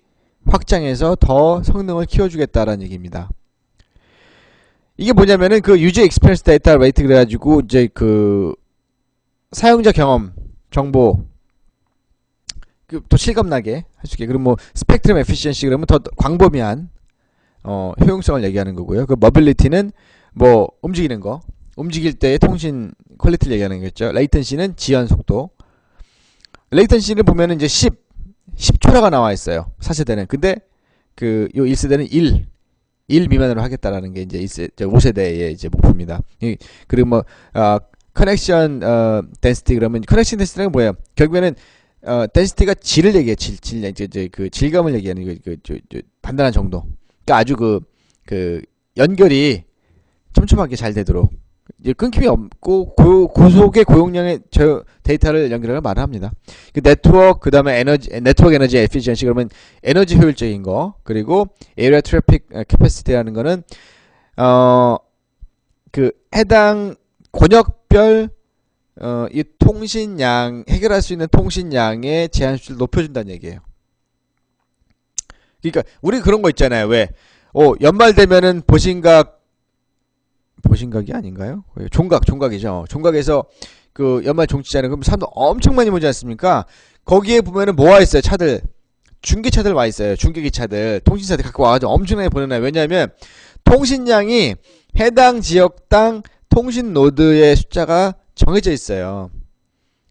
확장해서 더 성능을 키워주겠다라는 얘기입니다. 이게 뭐냐면은 그 유저 익스피리언스 데이터 레이트 그래가지고 이제 그 사용자 경험 정보 더 실감나게 할 수 있게 그리고 뭐 스펙트럼 에피시언시 그러면 더 광범위한 효용성을 얘기하는 거고요. 그 머빌리티는 뭐 움직이는 거 움직일 때의 통신 퀄리티를 얘기하는 거겠죠. 레이턴시는 지연 속도. 레이턴시를 보면은 이제 10초라가 나와 있어요. 4세대는. 근데 그 요 1세대는 1 미만으로 하겠다라는 게 이제 5세대의 이제 목표입니다. 그리고 뭐 커넥션 덴시티 그러면 커넥션 덴시티는 뭐예요? 결국에는 덴시티가 질을 얘기해. 이제 그 질감을 얘기하는 그 판단한 정도. 그러니까 아주 그 연결이 촘촘하게 잘 되도록 끊김이 없고 고속의 고용량의 데이터를 연결하는 말을 합니다. 그 네트워크 그다음에 네트워크 에너지 에피시언시 그러면 에너지 효율적인 거 그리고 에리아 트래픽 캐패시티라는 거는 그 해당 권역별 이 통신량 해결할 수 있는 통신량의 제한 수를 높여준다는 얘기예요. 그러니까 우리 그런 거 있잖아요. 왜 연말 되면은 보신각이 아닌가요? 종각이죠. 종각에서 그 연말 종치잖아요. 그럼 사람도 엄청 많이 보지 않습니까? 거기에 보면은 뭐 와 있어요? 차들. 중계차들 와 있어요. 중계기차들. 통신사들 갖고 와가지고 엄청나게 보내놔요. 왜냐하면 통신량이 해당 지역당 통신 노드의 숫자가 정해져 있어요.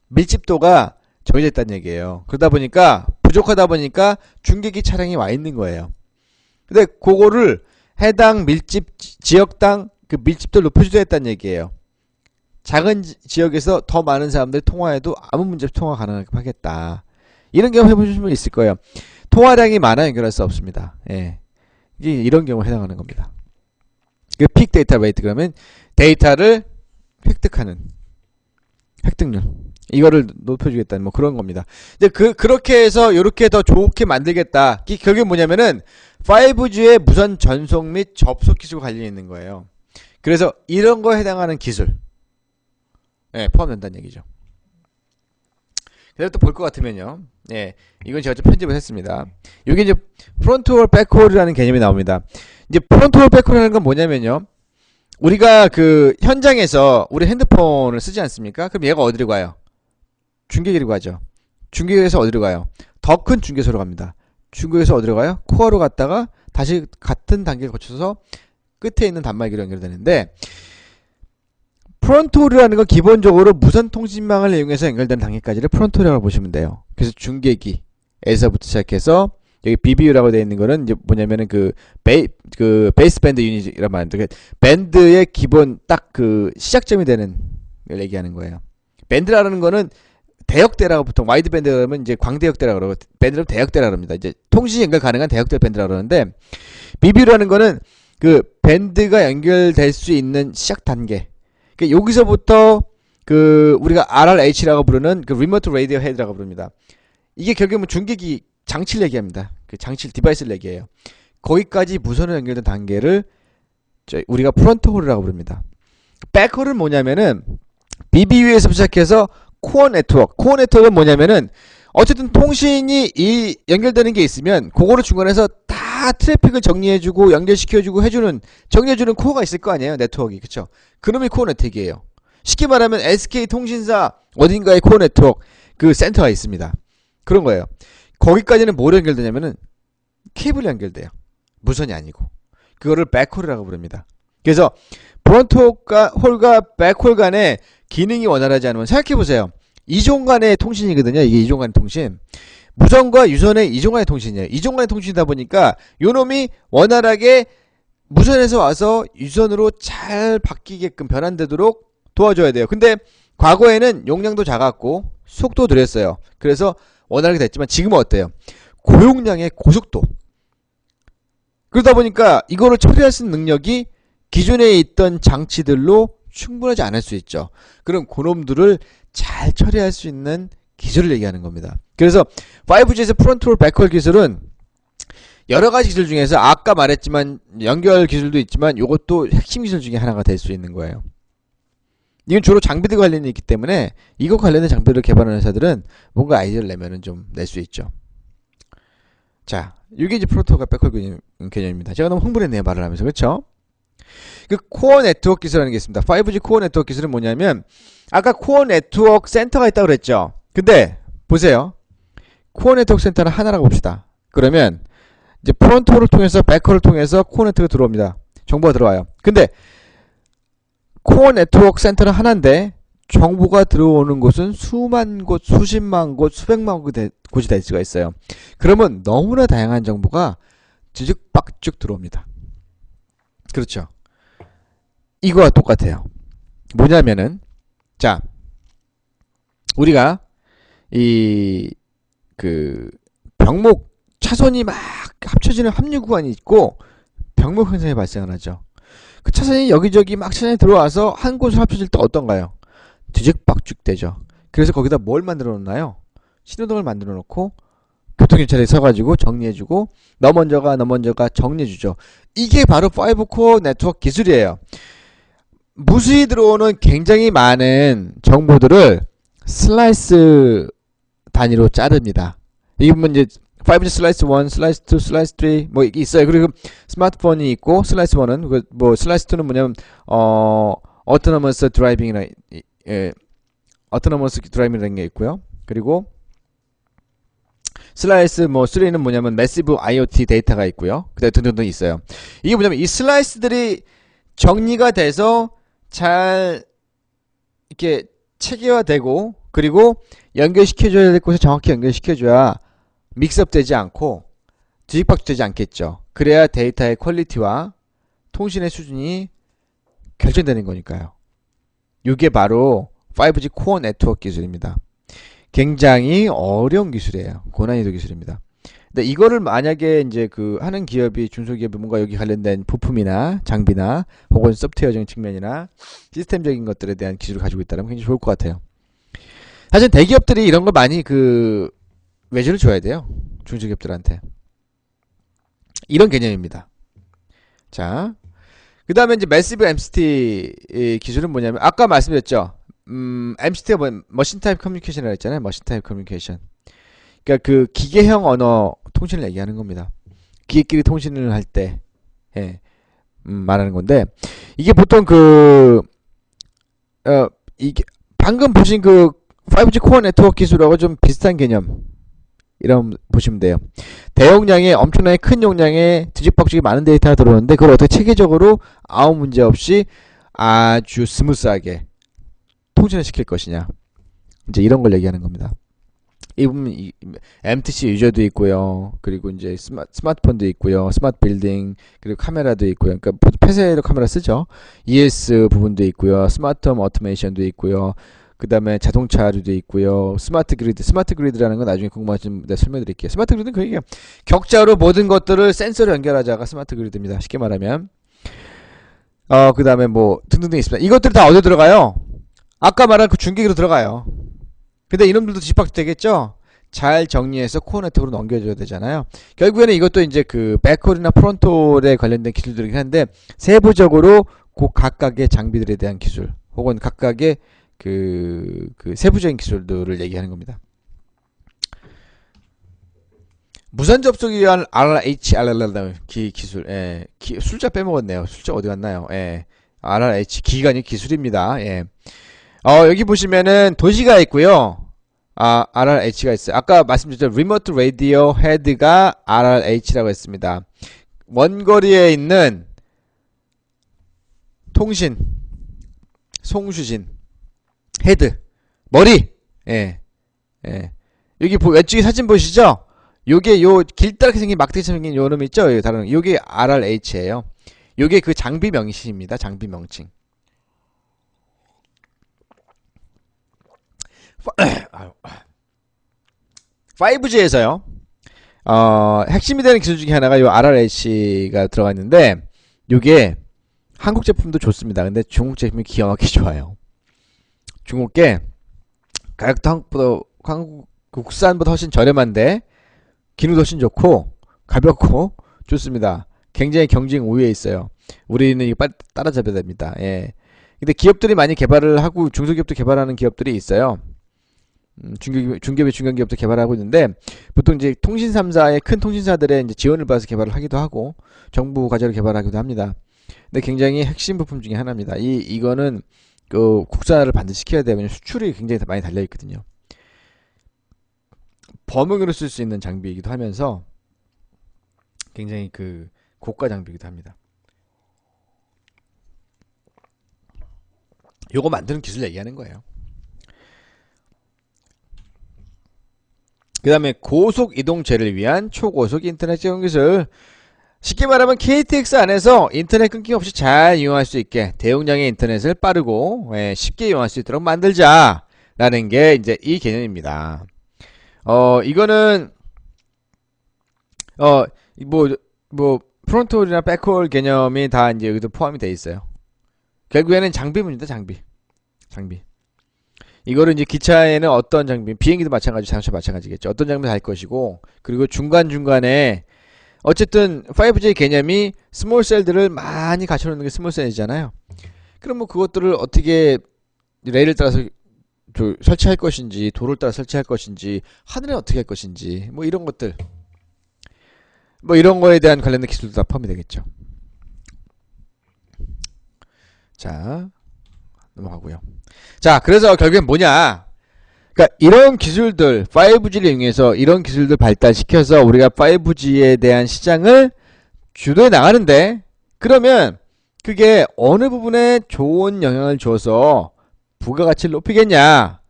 밀집도가 정해져 있다는 얘기예요. 그러다 보니까 부족하다 보니까 중계기 차량이 와 있는 거예요. 근데 그거를 해당 지역당 그 밀집도를 높여주려 했다는 얘기예요. 작은 지역에서 더 많은 사람들이 통화해도 아무 문제 없이 통화 가능하게 하겠다. 이런 경우 해보신 분 있을 거예요. 통화량이 많아 연결할 수 없습니다. 예. 이게 이런 경우에 해당하는 겁니다. 그 픽 데이터 레이트 그러면 데이터를 획득률 이거를 높여주겠다는 뭐 그런 겁니다. 이제 그렇게 해서 이렇게 더 좋게 만들겠다. 결국에 뭐냐면은 5G의 무선 전송 및 접속 기술과 관련이 있는 거예요. 그래서 이런 거에 해당하는 기술 포함된다는 얘기죠. 그래서 또 볼 것 같으면요. 이건 제가 좀 편집을 했습니다. 여기 이제 프론트홀 백홀이라는 개념이 나옵니다. 이제 프론트홀 백홀이라는 건 뭐냐면요. 우리가 그 현장에서 우리 핸드폰을 쓰지 않습니까? 그럼 얘가 어디로 가요? 중계기로 가죠. 중계기에서 어디로 가요? 더 큰 중계소로 갑니다. 중계기에서 어디로 가요? 코어로 갔다가 다시 같은 단계를 거쳐서 끝에 있는 단말기로 연결되는데 프론트홀이라는 건 기본적으로 무선 통신망을 이용해서 연결되는 단계까지를 프론트홀이라고 보시면 돼요. 그래서 중계기에서부터 시작해서 여기 BBU라고 되어 있는 거는 이제 뭐냐면은 그 베이스 밴드 유닛이란 말인데 그 밴드의 기본 딱 그 시작점이 되는 걸 얘기하는 거예요. 밴드라는 거는 대역대라고 보통 와이드 밴드 그러면 이제 광대역대라고 그러고 밴드는 대역대라고 합니다. 이제 통신 연결 가능한 대역대 밴드라고 그러는데 BBU라는 거는 그 밴드가 연결될 수 있는 시작 단계. 그러니까 여기서부터 그 우리가 RRH라고 부르는 그 리모트 라디오 헤드라고 부릅니다. 이게 결국은 중계기 장치를 얘기합니다. 그 장치 디바이스를 얘기해요. 거기까지 무선으로 연결된 단계를 우리가 프론트홀이라고 부릅니다. 백홀은 뭐냐면은 BBU에서 시작해서 코어 네트워크. 코어 네트워크는 뭐냐면은 어쨌든 통신이 연결되는 게 있으면 그거를 중간에서 다 트래픽을 정리해주고 연결시켜주고 정리해주는 코어가 있을 거 아니에요. 네트워크가. 그쵸? 그놈이 코어 네트워크예요. 쉽게 말하면 SK통신사 어딘가에 코어 네트워크 그 센터가 있습니다. 그런 거예요. 거기까지는 뭐로 연결되냐면은 케이블이 연결돼요. 무선이 아니고. 그거를 백홀이라고 부릅니다. 그래서 프론트 홀과 백홀 간의 기능이 원활하지 않으면 생각해보세요. 이종 간의 통신이거든요. 이게 이종 간의 통신. 무선과 유선의 이종 간의 통신이에요. 이종 간의 통신이다 보니까 요놈이 원활하게 무선에서 와서 유선으로 잘 바뀌게끔 변환되도록 도와줘야 돼요. 근데 과거에는 용량도 작았고 속도 느렸어요. 그래서 원활하게 됐지만 지금은 어때요? 고용량의 고속도. 그러다 보니까 이거를 처리할 수 있는 능력이 기존에 있던 장치들로 충분하지 않을 수 있죠. 그럼 그놈들을 잘 처리할 수 있는 기술을 얘기하는 겁니다. 그래서 5G에서 프론트홀 백홀 기술은 여러가지 기술 중에서 아까 말했지만 연결 기술도 있지만 이것도 핵심 기술 중에 하나가 될 수 있는 거예요. 이건 주로 장비들 관련이 있기 때문에 이거 관련된 장비를 개발하는 회사들은 뭔가 아이디어를 내면은 좀 낼 수 있죠. 자, 이게 이제 프로토콜 백홀 개념입니다. 제가 너무 흥분했네요, 말을 하면서. 그렇죠? 그 코어 네트워크 기술이라는 게 있습니다. 5G 코어 네트워크 기술은 뭐냐면 아까 코어 네트워크 센터가 있다고 그랬죠. 근데 보세요. 코어 네트워크 센터는 하나라고 봅시다. 그러면 이제 프론트홀을 통해서 백홀을 통해서 코어 네트워크가 들어옵니다. 정보가 들어와요. 근데 코어 네트워크 센터는 하나인데 정보가 들어오는 곳은 수만 곳, 수십만 곳, 수백만 곳이 될 수가 있어요. 그러면 너무나 다양한 정보가 뒤죽박죽 들어옵니다. 그렇죠. 이거와 똑같아요. 뭐냐면은 자, 우리가 병목 차선이 막 합쳐지는 합류 구간이 있고 병목 현상이 발생을 하죠. 그 차선이 여기저기 막 차선이 들어와서 한 곳으로 합쳐질 때 어떤가요? 뒤죽박죽 되죠. 그래서 거기다 뭘 만들어 놓나요? 신호등을 만들어 놓고 교통경찰이 서가지고 정리해주고 너 먼저 가 정리해주죠. 이게 바로 5코어 네트워크 기술이에요. 무수히 들어오는 굉장히 많은 정보들을 슬라이스 단위로 자릅니다. 이게 뭐 이제 5G 슬라이스 1, 슬라이스 2, 슬라이스 3 뭐 이게 있어요. 그리고 스마트폰이 있고 슬라이스 1은 뭐 슬라이스 2는 뭐냐면 어토노머스 드라이빙이라 어토노머스 드라이빙이라는 게 있고요. 그리고 슬라이스 뭐 3는 뭐냐면 매시브 IoT 데이터가 있고요. 그다음에 등등등 있어요. 이게 뭐냐면 이 슬라이스들이 정리가 돼서 잘 이렇게 체계화되고 그리고 연결시켜줘야 될 곳에 정확히 연결시켜줘야 믹스업 되지 않고 뒤집박죽 되지 않겠죠. 그래야 데이터의 퀄리티와 통신의 수준이 결정되는 거니까요. 이게 바로 5G 코어 네트워크 기술입니다. 굉장히 어려운 기술이에요. 고난이도 기술입니다. 근데 이거를 만약에 이제 하는 기업이 중소기업이 뭔가 여기 관련된 부품이나 장비나 혹은 소프트웨어적인 측면이나 시스템적인 것들에 대한 기술을 가지고 있다면 굉장히 좋을 것 같아요. 사실 대기업들이 이런 거 많이 외주를 줘야 돼요. 중소기업들한테. 이런 개념입니다. 자, 그 다음에 이제 매시브 MCT 기술은 뭐냐면 아까 말씀드렸죠. MCT가 머신 타입 커뮤니케이션이라고 했잖아요. 머신 타입 커뮤니케이션. 그러니까 기계형 언어 통신을 얘기하는 겁니다. 기계끼리 통신을 할 때 말하는 건데 이게 보통 이게 방금 보신 5G 코어 네트워크 기술하고 좀 비슷한 개념. 이런 보시면 돼요. 대용량의 엄청나게 큰 용량의 뒤집박죽이 많은 데이터가 들어오는데 그걸 어떻게 체계적으로 아무 문제 없이 아주 스무스하게 통신을 시킬 것이냐. 이제 이런 걸 얘기하는 겁니다. 이 부분 MTC 유저도 있고요. 그리고 이제 스마트폰도 있고요. 스마트 빌딩 그리고 카메라도 있고요. 그러니까 폐쇄로 카메라 쓰죠. ES 부분도 있고요. 스마트 홈 오토메이션도 있고요. 그 다음에 자동차류도 있고요. 스마트 그리드라는 건 나중에 궁금하시면 내가 설명드릴게요. 스마트 그리드는 그게 격자로 모든 것들을 센서로 연결하자가 스마트 그리드입니다. 쉽게 말하면. 그 다음에 뭐 등등등 있습니다. 이것들이 다 어디 들어가요? 아까 말한 그 중계기로 들어가요. 근데 이놈들도 뒤집박죽 되겠죠? 잘 정리해서 코어 네트워크로 넘겨줘야 되잖아요. 결국에는 이것도 이제 백홀이나 프론톨에 관련된 기술들이긴 한데 세부적으로 각각의 장비들에 대한 기술 혹은 각각의 세부적인 기술들을 얘기하는 겁니다. 무선 접속이 위한 RRH 기술, 숫자 빼먹었네요. 숫자 어디 갔나요? RRH 기간이 기술입니다. 여기 보시면은 도시가 있고요. RRH가 있어요. 아까 말씀드렸죠. 리모트 라디오 헤드가 RRH라고 했습니다. 원거리에 있는 통신, 송수진, 헤드, 머리. 예, 예. 여기 왼쪽에 사진 보시죠? 요게 요 길다랗게 생긴 막대기처럼 생긴 요 놈 있죠? 다른 요게 RRH예요. 요게 그 장비 명칭입니다. 장비 명칭. 5G에서요. 핵심이 되는 기술 중에 하나가 요 RRH가 들어가 있는데 요게 한국 제품도 좋습니다. 근데 중국 제품이 기가 막히게 좋아요. 중국계 가격도 한국 국산보다 훨씬 저렴한데 기능도 훨씬 좋고 가볍고 좋습니다. 굉장히 경쟁 우위에 있어요. 우리는 이거 빨리 따라잡아야 됩니다. 예. 근데 기업들이 많이 개발을 하고 중소기업도 개발하는 기업들이 있어요. 중기업의 중견기업도 개발하고 있는데 보통 이제 통신 3사의 큰 통신사들의 이제 지원을 받아서 개발을 하기도 하고 정부 과제로 개발하기도 합니다. 근데 굉장히 핵심 부품 중에 하나입니다. 이거는 그 국산화를 반드시 시켜야 되면 수출이 굉장히 많이 달려 있거든요. 범용으로 쓸 수 있는 장비이기도 하면서 굉장히 그 고가 장비이기도 합니다. 요거 만드는 기술 얘기하는 거예요. 그 다음에 고속 이동체를 위한 초고속 인터넷 제공 기술. 쉽게 말하면 KTX 안에서 인터넷 끊김 없이 잘 이용할 수 있게 대용량의 인터넷을 빠르고 쉽게 이용할 수 있도록 만들자 라는 게 이제 이 개념입니다. 이거는 뭐 프론트홀이나 백홀 개념이 다 이제 여기도 포함이 돼 있어요. 결국에는 장비 문제다. 장비. 이거를 이제 기차에는 어떤 장비, 비행기도 마찬가지, 자동차 마찬가지겠죠. 어떤 장비 달 것이고, 그리고 중간중간에 어쨌든 5G 개념이 스몰 셀들을 많이 갖춰놓는 게 스몰 셀이잖아요. 그럼 뭐 그것들을 어떻게 레일을 따라서 설치할 것인지, 도로를 따라 설치할 것인지, 하늘에 어떻게 할 것인지, 뭐 이런 것들, 뭐 이런 거에 대한 관련된 기술도 다 포함이 되겠죠. 자, 넘어가고요. 자, 그래서 결국엔 뭐냐? 그러니까 이런 기술들, 5G를 이용해서 이런 기술들 발달시켜서 우리가 5G에 대한 시장을 주도해 나가는데, 그러면 그게 어느 부분에 좋은 영향을 줘서 부가가치를 높이겠냐?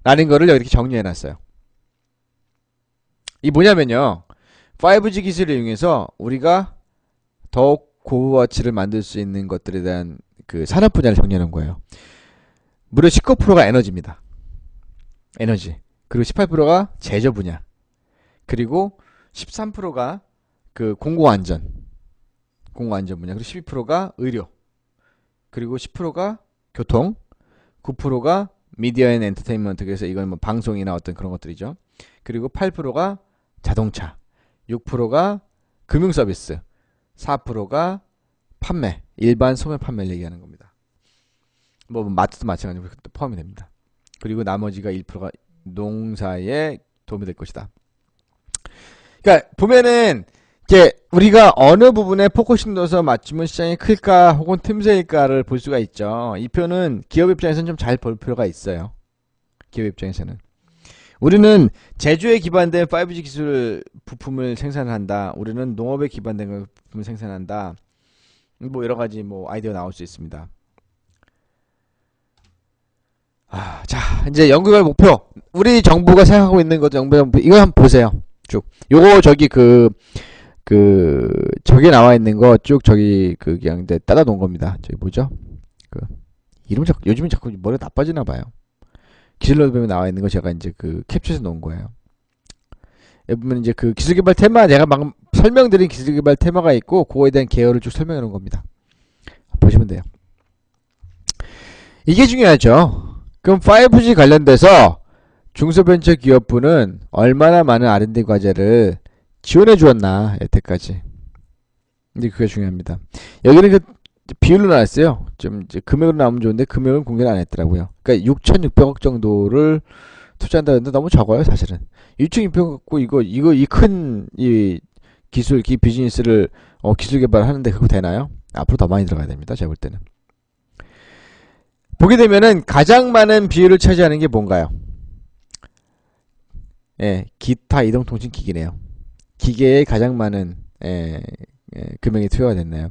라는 거를 여기 이렇게 정리해 놨어요. 이 뭐냐면요. 5G 기술을 이용해서 우리가 더욱 고가치를 만들 수 있는 것들에 대한 그 산업 분야를 정리해 놓은 거예요. 무려 19%가 에너지입니다. 에너지. 그리고 18%가 제조 분야. 그리고 13%가 그 공공안전 분야. 그리고 12%가 의료. 그리고 10%가 교통. 9%가 미디어 앤 엔터테인먼트. 그래서 이건 뭐 방송이나 어떤 그런 것들이죠. 그리고 8%가 자동차. 6%가 금융 서비스. 4%가 판매. 일반 소매 판매를 얘기하는 겁니다. 뭐 마트도 마찬가지로 포함이 됩니다. 그리고 나머지가 1%가 농사에 도움이 될 것이다. 그러니까 보면은 이제 우리가 어느 부분에 포커싱 넣어서 맞추면 시장이 클까 혹은 틈새일까를 볼 수가 있죠. 이 표는 기업 입장에서는 좀 잘 볼 필요가 있어요. 기업 입장에서는 우리는 제조에 기반된 5G 기술 부품을 생산한다. 우리는 농업에 기반된 부품을 생산한다. 뭐 여러 가지 뭐 아이디어 나올 수 있습니다. 자, 이제 연구결 목표. 우리 정부가 생각하고 있는 것 이거 한번 보세요. 쭉. 요거 저기 저기 나와 있는 거 쭉 저기 그냥 따다 놓은 겁니다. 저기 뭐죠? 이름 자꾸 요즘은 자꾸 머리가 나빠지나 봐요. 기술로 보면 나와 있는 거 제가 이제 캡처해서 놓은 거예요. 여기 보면 이제 기술개발 테마, 내가 방금 설명드린 기술개발 테마가 있고 그거에 대한 계열을 쭉 설명해 놓은 겁니다. 보시면 돼요. 이게 중요하죠. 그럼 5G 관련돼서 중소벤처기업부는 얼마나 많은 R&D 과제를 지원해 주었나 여태까지. 근데 그게 중요합니다. 여기는 비율로 나왔어요. 좀 이제 금액으로 나오면 좋은데 금액은 공개를 안 했더라고요. 그러니까 6,600억 정도를 투자한다는데 너무 적어요, 사실은. 6,600억 갖고 이 큰 기술, 이 비즈니스를 기술 개발하는데 그거 되나요? 앞으로 더 많이 들어가야 됩니다. 제가 볼 때는. 보게 되면은 가장 많은 비율을 차지하는 게 뭔가요? 예, 기타 이동통신기기네요. 기계에 가장 많은 금액이 투여가 됐네요.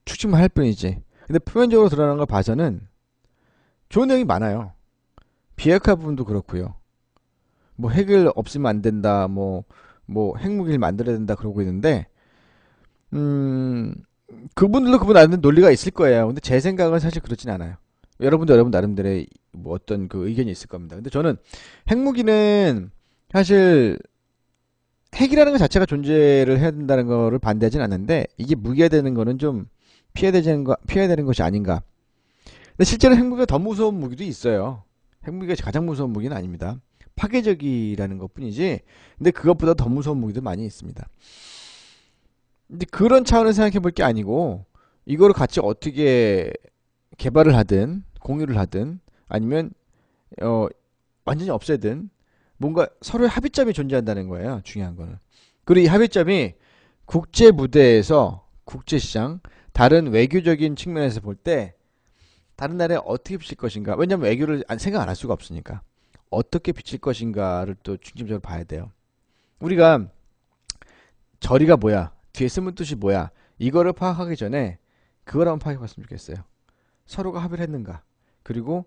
추측만 할 뿐이지. 근데 표면적으로 드러나는 걸 봐서는 좋은 내용이 많아요. 비핵화 부분도 그렇고요. 뭐 핵을 없애면 안 된다, 뭐 핵무기를 만들어야 된다 그러고 있는데, 그분들도 그분 나름대로 논리가 있을 거예요. 근데 제 생각은 사실 그렇진 않아요. 여러분도 여러분 나름대로의 뭐 어떤 그 의견이 있을 겁니다. 근데 저는 핵무기는 사실 핵이라는 것 자체가 존재를 해야 된다는 거를 반대하진 않는데, 이게 무기화 되는 거는 좀 피해야 되는 것이 아닌가. 근데 실제로 핵무기가 더 무서운 무기도 있어요. 핵무기가 가장 무서운 무기는 아닙니다. 파괴적이라는 것 뿐이지. 근데 그것보다 더 무서운 무기도 많이 있습니다. 근데 그런 차원에서 생각해 볼 게 아니고, 이거를 같이 어떻게 개발을 하든 공유를 하든 아니면 완전히 없애든 뭔가 서로의 합의점이 존재한다는 거예요. 중요한 거는. 그리고 이 합의점이 국제 무대에서, 국제시장, 다른 외교적인 측면에서 볼 때 다른 나라에 어떻게 비칠 것인가. 왜냐하면 외교를 생각 안 할 수가 없으니까. 어떻게 비칠 것인가를 또 중점적으로 봐야 돼요. 우리가 저리가 뭐야, 뒤에 숨은 뜻이 뭐야, 이거를 파악하기 전에 그걸 한번 파악해 봤으면 좋겠어요. 서로가 합의를 했는가, 그리고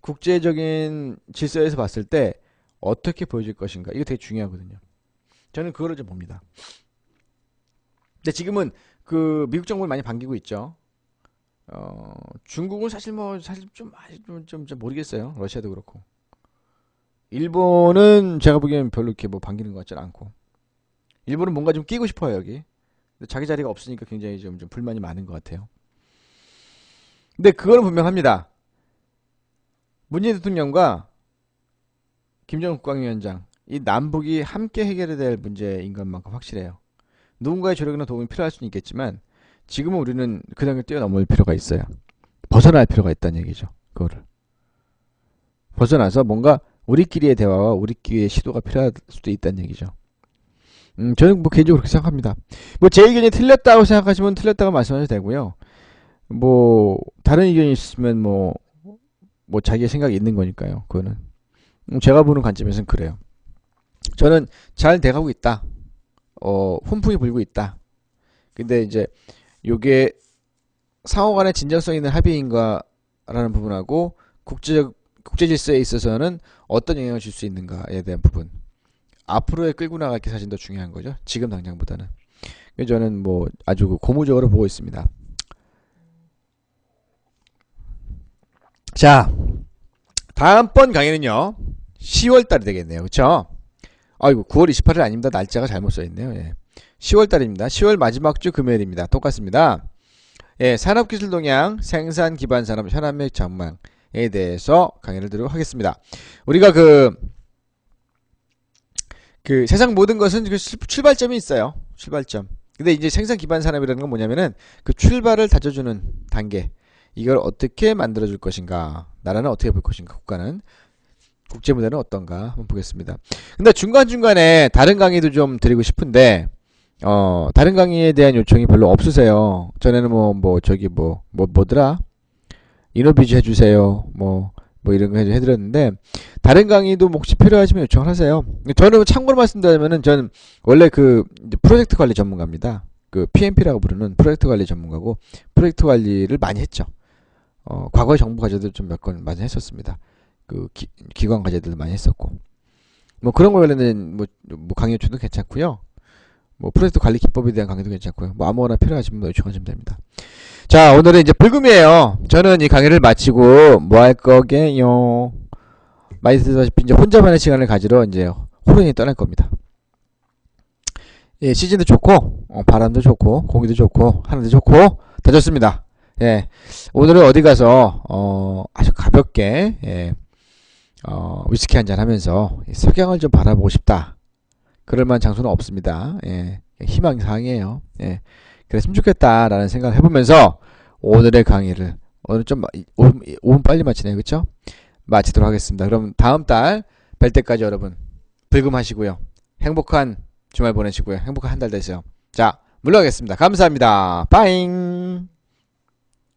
국제적인 질서에서 봤을 때 어떻게 보여질 것인가, 이거 되게 중요하거든요. 저는 그거를 좀 봅니다. 근데 지금은 그 미국 정부를 많이 반기고 있죠. 중국은 사실 좀 모르겠어요. 러시아도 그렇고. 일본은 제가 보기엔 별로 이렇게 뭐 반기는 것 같지는 않고. 일본은 뭔가 좀 끼고 싶어요, 여기. 근데 자기 자리가 없으니까 굉장히 좀 불만이 많은 것 같아요. 근데 그거는 분명합니다. 문재인 대통령과 김정은 국방위원장, 이 남북이 함께 해결해야 될 문제인 것만큼 확실해요. 누군가의 조력이나 도움이 필요할 수는 있겠지만 지금은 우리는 그 단계를 뛰어넘을 필요가 있어요. 벗어날 필요가 있다는 얘기죠. 그거를 벗어나서 뭔가 우리끼리의 대화와 우리끼리의 시도가 필요할 수도 있다는 얘기죠. 저는 뭐 개인적으로 그렇게 생각합니다. 뭐 제 의견이 틀렸다고 생각하시면 틀렸다고 말씀하셔도 되고요. 뭐 다른 의견이 있으면 뭐 자기의 생각이 있는 거니까요. 그거는 제가 보는 관점에서는 그래요. 저는 잘 돼가고 있다. 훈풍이 불고 있다. 근데 이제 요게 상호 간의 진정성 있는 합의인가라는 부분하고 국제 질서에 있어서는 어떤 영향을 줄 수 있는가에 대한 부분, 앞으로의 끌고 나갈 게 사실 더 중요한 거죠. 지금 당장보다는. 그래서 저는 뭐 아주 고무적으로 보고 있습니다. 자, 다음번 강의는요 10월달이 되겠네요. 그쵸? 아이고 9월 28일 아닙니다. 날짜가 잘못 써있네요. 예. 10월달입니다. 10월 마지막 주 금요일입니다. 똑같습니다. 예, 산업기술 동향, 생산 기반 산업 현황의 전망에 대해서 강의를 드리도록 하겠습니다. 우리가 그 세상 모든 것은 그 출발점이 있어요. 출발점. 근데 이제 생산 기반 산업이라는 건 뭐냐면은 그 출발을 다져주는 단계. 이걸 어떻게 만들어줄 것인가. 나라는 어떻게 볼 것인가. 국가는. 국제무대는 어떤가. 한번 보겠습니다. 근데 중간중간에 다른 강의도 좀 드리고 싶은데, 다른 강의에 대한 요청이 별로 없으세요. 전에는 뭐더라? 이노비즈 해주세요. 뭐 이런 거 해드렸는데, 다른 강의도 혹시 필요하시면 요청을 하세요. 저는 참고로 말씀드리면은, 저는 원래 프로젝트 관리 전문가입니다. PMP라고 부르는 프로젝트 관리 전문가고, 프로젝트 관리를 많이 했죠. 과거에 정부 과제들 좀 몇 건 많이 했었습니다. 기관 과제들도 많이 했었고. 뭐 그런 거 관련된 뭐 강의 요청도 괜찮고요. 뭐 프로젝트 관리 기법에 대한 강의도 괜찮고요. 뭐 아무거나 필요하시면 요청하시면 됩니다. 자, 오늘은 이제 불금이에요. 저는 이 강의를 마치고 뭐 할 거게요? 많이 듣다시피 이제 혼자만의 시간을 가지러 이제 호련히 떠날 겁니다. 예, 시즌도 좋고, 바람도 좋고, 공기도 좋고, 하늘도 좋고, 다 좋습니다. 예, 오늘은 어디 가서 아주 가볍게 위스키 한잔 하면서 석양을 좀 바라보고 싶다. 그럴만한 장소는 없습니다. 예, 희망사항이에요. 예, 그랬으면 좋겠다라는 생각을 해보면서 오늘의 강의를 오늘 좀 5분 빨리 마치네요. 그쵸? 마치도록 하겠습니다. 그럼 다음 달 뵐 때까지 여러분 불금하시고요. 행복한 주말 보내시고요. 행복한 한 달 되세요. 자, 물러가겠습니다. 감사합니다. 빠잉.